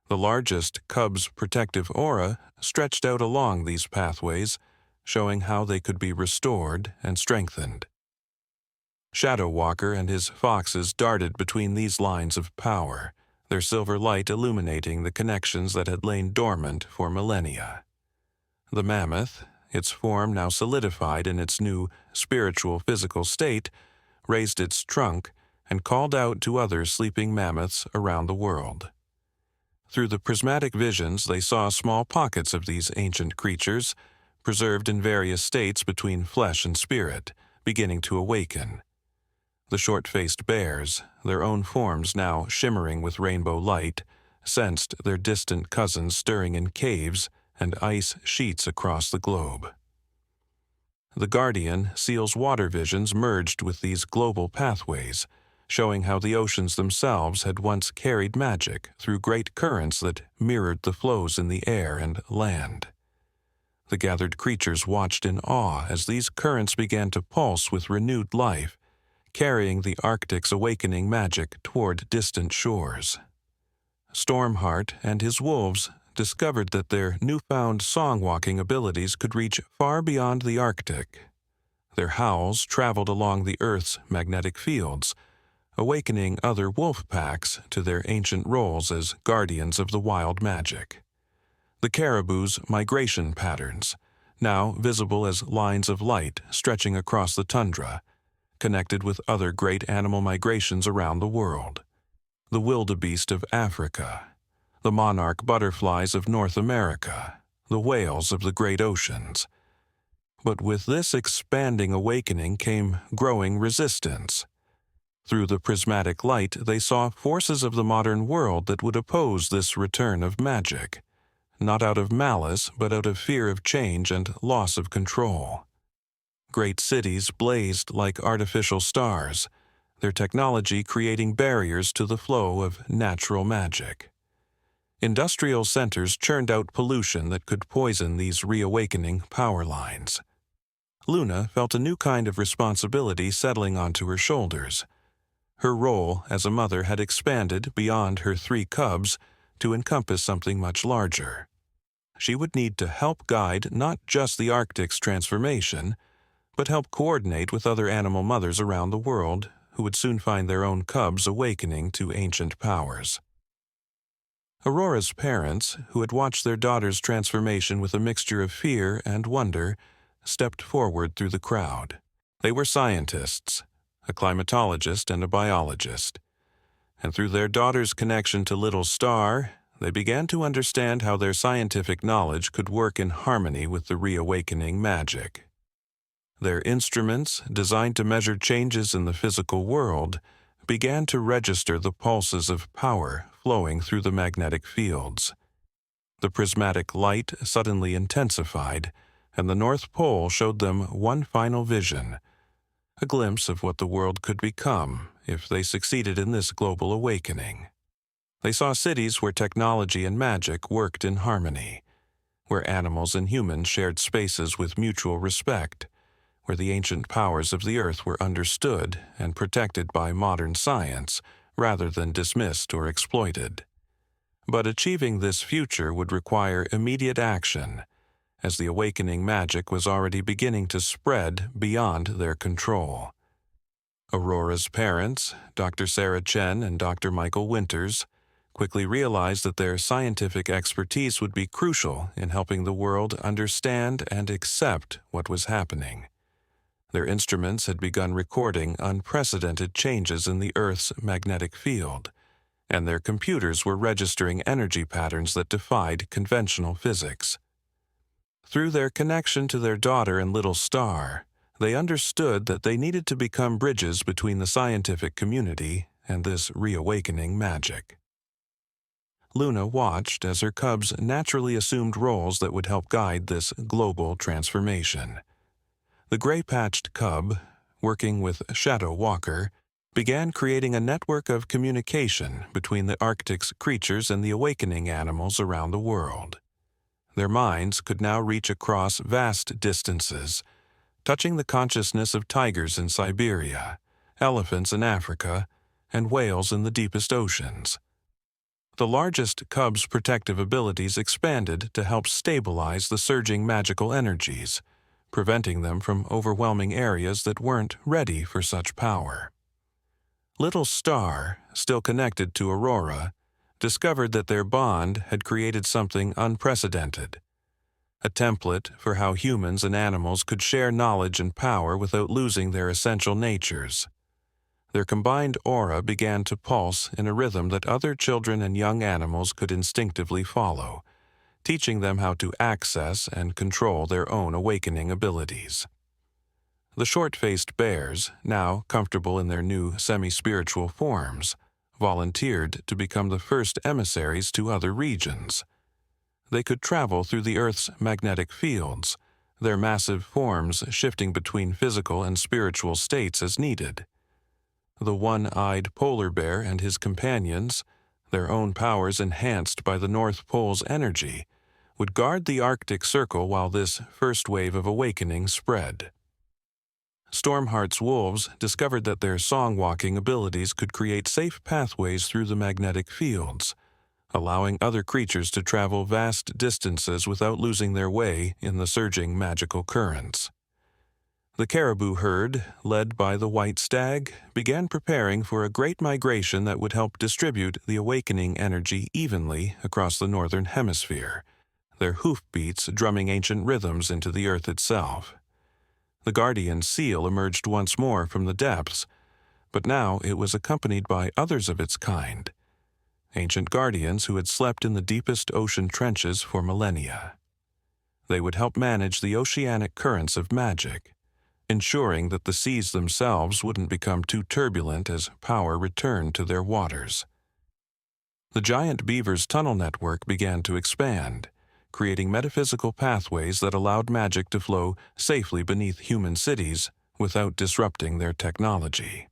The largest cub's protective aura stretched out along these pathways, showing how they could be restored and strengthened. Shadow Walker and his foxes darted between these lines of power, their silver light illuminating the connections that had lain dormant for millennia. The mammoth, its form now solidified in its new spiritual physical state, raised its trunk and called out to other sleeping mammoths around the world. Through the prismatic visions, they saw small pockets of these ancient creatures, preserved in various states between flesh and spirit, beginning to awaken. The short-faced bears, their own forms now shimmering with rainbow light, sensed their distant cousins stirring in caves and ice sheets across the globe. The guardian seal's water visions merged with these global pathways, showing how the oceans themselves had once carried magic through great currents that mirrored the flows in the air and land. The gathered creatures watched in awe as these currents began to pulse with renewed life, carrying the Arctic's awakening magic toward distant shores. Stormheart and his wolves discovered that their newfound song-walking abilities could reach far beyond the Arctic. Their howls traveled along the Earth's magnetic fields, awakening other wolf packs to their ancient roles as guardians of the wild magic. The caribou's migration patterns, now visible as lines of light stretching across the tundra, connected with other great animal migrations around the world. The wildebeest of Africa, the monarch butterflies of North America, the whales of the great oceans. But with this expanding awakening came growing resistance. Through the prismatic light, they saw forces of the modern world that would oppose this return of magic, not out of malice, but out of fear of change and loss of control. Great cities blazed like artificial stars, their technology creating barriers to the flow of natural magic. Industrial centers churned out pollution that could poison these reawakening power lines. Luna felt a new kind of responsibility settling onto her shoulders. Her role as a mother had expanded beyond her 3 cubs to encompass something much larger. She would need to help guide not just the Arctic's transformation, but help coordinate with other animal mothers around the world who would soon find their own cubs awakening to ancient powers. Aurora's parents, who had watched their daughter's transformation with a mixture of fear and wonder, stepped forward through the crowd. They were scientists, a climatologist and a biologist, and through their daughter's connection to Little Star, they began to understand how their scientific knowledge could work in harmony with the reawakening magic. Their instruments, designed to measure changes in the physical world, began to register the pulses of power flowing through the magnetic fields. The prismatic light suddenly intensified, and the North Pole showed them one final vision, a glimpse of what the world could become if they succeeded in this global awakening. They saw cities where technology and magic worked in harmony, where animals and humans shared spaces with mutual respect, where the ancient powers of the earth were understood and protected by modern science rather than dismissed or exploited. But achieving this future would require immediate action, as the awakening magic was already beginning to spread beyond their control. Aurora's parents, Dr. Sarah Chen and Dr. Michael Winters, quickly realized that their scientific expertise would be crucial in helping the world understand and accept what was happening. Their instruments had begun recording unprecedented changes in the Earth's magnetic field, and their computers were registering energy patterns that defied conventional physics. Through their connection to their daughter and little star, they understood that they needed to become bridges between the scientific community and this reawakening magic. Luna watched as her cubs naturally assumed roles that would help guide this global transformation. The gray-patched cub, working with Shadow Walker, began creating a network of communication between the Arctic's creatures and the awakening animals around the world. Their minds could now reach across vast distances, touching the consciousness of tigers in Siberia, elephants in Africa, and whales in the deepest oceans. The largest cub's protective abilities expanded to help stabilize the surging magical energies, preventing them from overwhelming areas that weren't ready for such power. Little Star, still connected to Aurora, discovered that their bond had created something unprecedented, a template for how humans and animals could share knowledge and power without losing their essential natures. Their combined aura began to pulse in a rhythm that other children and young animals could instinctively follow, teaching them how to access and control their own awakening abilities. The short-faced bears, now comfortable in their new semi-spiritual forms, volunteered to become the first emissaries to other regions. They could travel through the Earth's magnetic fields, their massive forms shifting between physical and spiritual states as needed. The one-eyed polar bear and his companions, their own powers enhanced by the North Pole's energy, would guard the Arctic Circle while this first wave of awakening spread. Stormheart's wolves discovered that their song-walking abilities could create safe pathways through the magnetic fields, allowing other creatures to travel vast distances without losing their way in the surging magical currents. The caribou herd, led by the white stag, began preparing for a great migration that would help distribute the awakening energy evenly across the northern hemisphere, their hoofbeats drumming ancient rhythms into the earth itself. The guardian seal emerged once more from the depths, but now it was accompanied by others of its kind, ancient guardians who had slept in the deepest ocean trenches for millennia. They would help manage the oceanic currents of magic, ensuring that the seas themselves wouldn't become too turbulent as power returned to their waters. The giant beaver's tunnel network began to expand, creating metaphysical pathways that allowed magic to flow safely beneath human cities without disrupting their technology.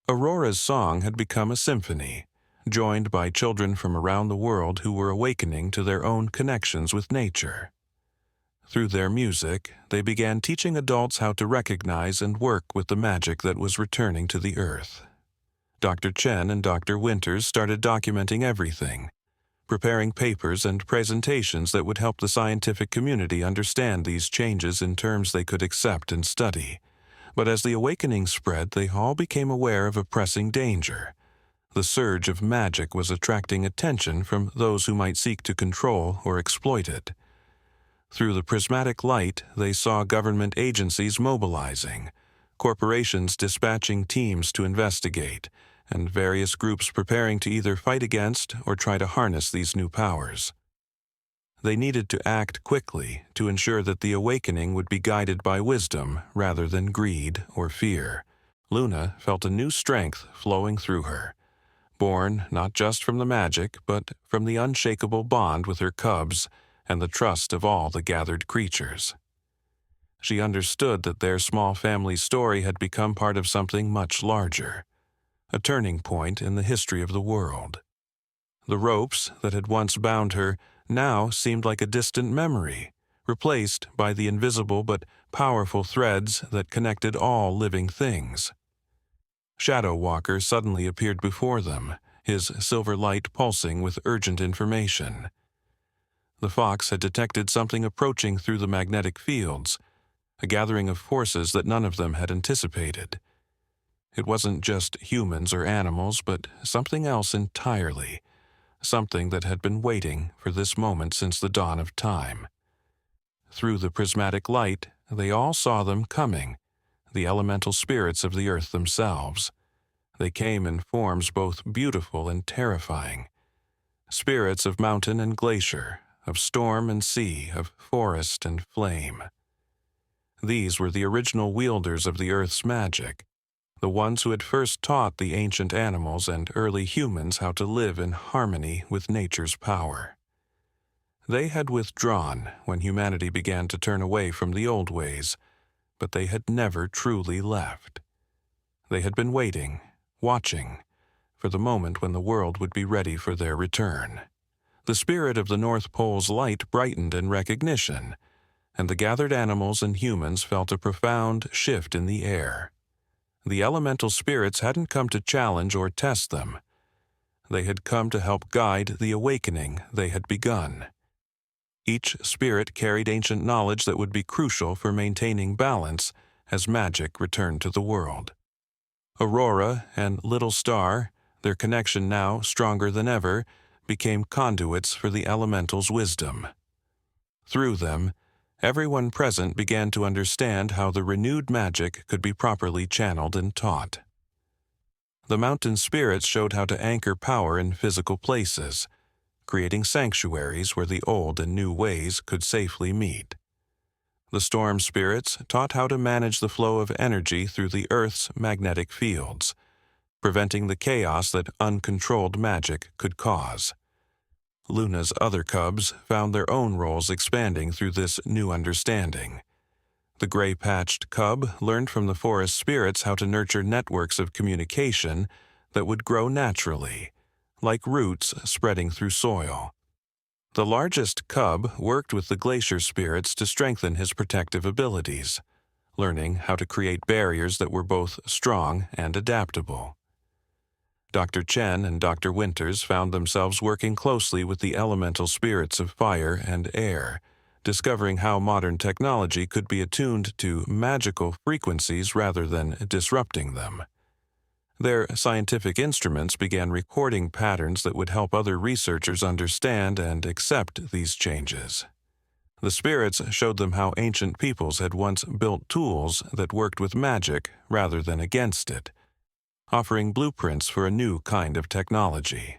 Aurora's song had become a symphony, joined by children from around the world who were awakening to their own connections with nature. Through their music, they began teaching adults how to recognize and work with the magic that was returning to the earth. Dr. Chen and Dr. Winters started documenting everything, preparing papers and presentations that would help the scientific community understand these changes in terms they could accept and study. But as the awakening spread, they all became aware of a pressing danger. The surge of magic was attracting attention from those who might seek to control or exploit it. Through the prismatic light, they saw government agencies mobilizing, corporations dispatching teams to investigate, and various groups preparing to either fight against or try to harness these new powers. They needed to act quickly to ensure that the awakening would be guided by wisdom rather than greed or fear. Luna felt a new strength flowing through her, born not just from the magic, but from the unshakable bond with her cubs and the trust of all the gathered creatures. She understood that their small family story had become part of something much larger, a turning point in the history of the world. The ropes that had once bound her now seemed like a distant memory, replaced by the invisible but powerful threads that connected all living things. Shadow Walker suddenly appeared before them, his silver light pulsing with urgent information. The fox had detected something approaching through the magnetic fields, a gathering of forces that none of them had anticipated. It wasn't just humans or animals, but something else entirely, something that had been waiting for this moment since the dawn of time. Through the prismatic light, they all saw them coming, the elemental spirits of the earth themselves. They came in forms both beautiful and terrifying. Spirits of mountain and glacier, of storm and sea, of forest and flame. These were the original wielders of the earth's magic, the ones who had first taught the ancient animals and early humans how to live in harmony with nature's power. They had withdrawn when humanity began to turn away from the old ways, but they had never truly left. They had been waiting, watching, for the moment when the world would be ready for their return. The spirit of the North Pole's light brightened in recognition, and the gathered animals and humans felt a profound shift in the air. The elemental spirits hadn't come to challenge or test them. They had come to help guide the awakening they had begun. Each spirit carried ancient knowledge that would be crucial for maintaining balance as magic returned to the world. Aurora and Little Star, their connection now stronger than ever, became conduits for the elemental's wisdom. Through them, everyone present began to understand how the renewed magic could be properly channeled and taught. The mountain spirits showed how to anchor power in physical places, creating sanctuaries where the old and new ways could safely meet. The storm spirits taught how to manage the flow of energy through the Earth's magnetic fields, preventing the chaos that uncontrolled magic could cause. Luna's other cubs found their own roles expanding through this new understanding. The gray-patched cub learned from the forest spirits how to nurture networks of communication that would grow naturally, like roots spreading through soil. The largest cub worked with the glacier spirits to strengthen his protective abilities, learning how to create barriers that were both strong and adaptable. Dr. Chen and Dr. Winters found themselves working closely with the elemental spirits of fire and air, discovering how modern technology could be attuned to magical frequencies rather than disrupting them. Their scientific instruments began recording patterns that would help other researchers understand and accept these changes. The spirits showed them how ancient peoples had once built tools that worked with magic rather than against it, offering blueprints for a new kind of technology.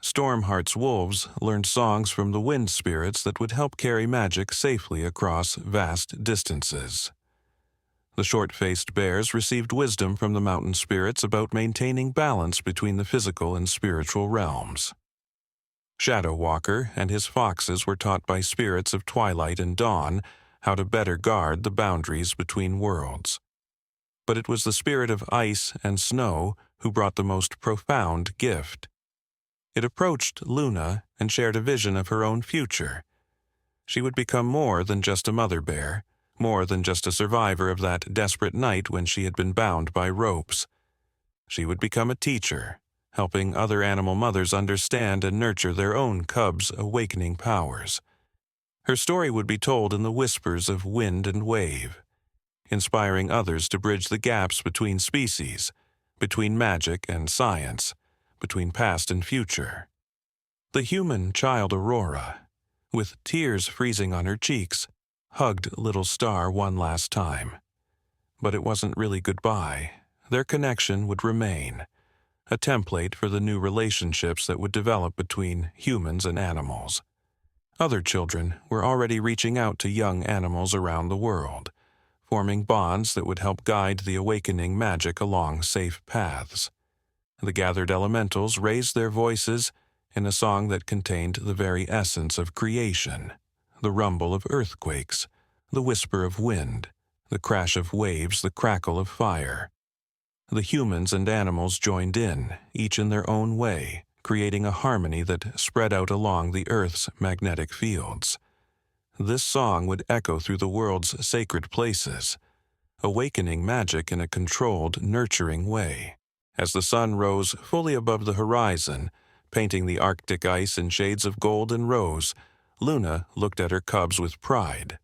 Stormheart's wolves learned songs from the wind spirits that would help carry magic safely across vast distances. The short-faced bears received wisdom from the mountain spirits about maintaining balance between the physical and spiritual realms. Shadow Walker and his foxes were taught by spirits of twilight and dawn how to better guard the boundaries between worlds. But it was the spirit of ice and snow who brought the most profound gift. It approached Luna and shared a vision of her own future. She would become more than just a mother bear, more than just a survivor of that desperate night when she had been bound by ropes. She would become a teacher, helping other animal mothers understand and nurture their own cubs' awakening powers. Her story would be told in the whispers of wind and wave, inspiring others to bridge the gaps between species, between magic and science, between past and future. The human child Aurora, with tears freezing on her cheeks, hugged Little Star one last time. But it wasn't really goodbye. Their connection would remain, a template for the new relationships that would develop between humans and animals. Other children were already reaching out to young animals around the world, forming bonds that would help guide the awakening magic along safe paths. The gathered elementals raised their voices in a song that contained the very essence of creation, the rumble of earthquakes, the whisper of wind, the crash of waves, the crackle of fire. The humans and animals joined in, each in their own way, creating a harmony that spread out along the Earth's magnetic fields. this song would echo through the world's sacred places, awakening magic in a controlled, nurturing way. As the sun rose fully above the horizon, painting the Arctic ice in shades of gold and rose, Luna looked at her cubs with pride.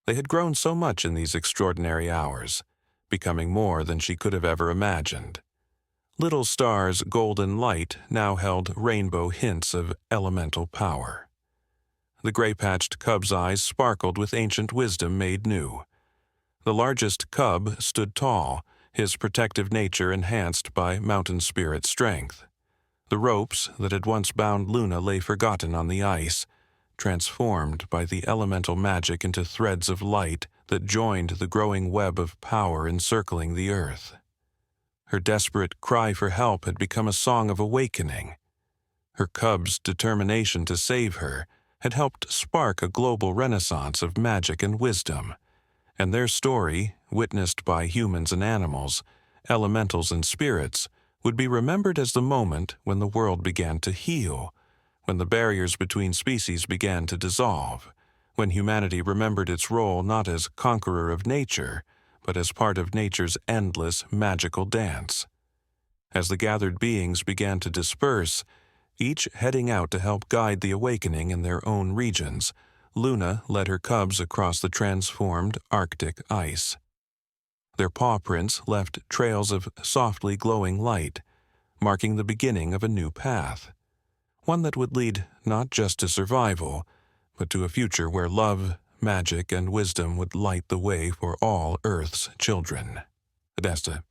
They had grown so much in these extraordinary hours, becoming more than she could have ever imagined. Little Star's golden light now held rainbow hints of elemental power. The gray-patched cub's eyes sparkled with ancient wisdom made new. The largest cub stood tall, his protective nature enhanced by mountain spirit strength. The ropes that had once bound Luna lay forgotten on the ice, transformed by the elemental magic into threads of light that joined the growing web of power encircling the earth. Her desperate cry for help had become a song of awakening. Her cub's determination to save her had helped spark a global renaissance of magic and wisdom, and their story, witnessed by humans and animals, elementals and spirits, would be remembered as the moment when the world began to heal, when the barriers between species began to dissolve, when humanity remembered its role not as conqueror of nature, but as part of nature's endless magical dance. As the gathered beings began to disperse, each heading out to help guide the awakening in their own regions, Luna led her cubs across the transformed Arctic ice. Their paw prints left trails of softly glowing light, marking the beginning of a new path, one that would lead not just to survival, but to a future where love, magic, and wisdom would light the way for all Earth's children. Adesta.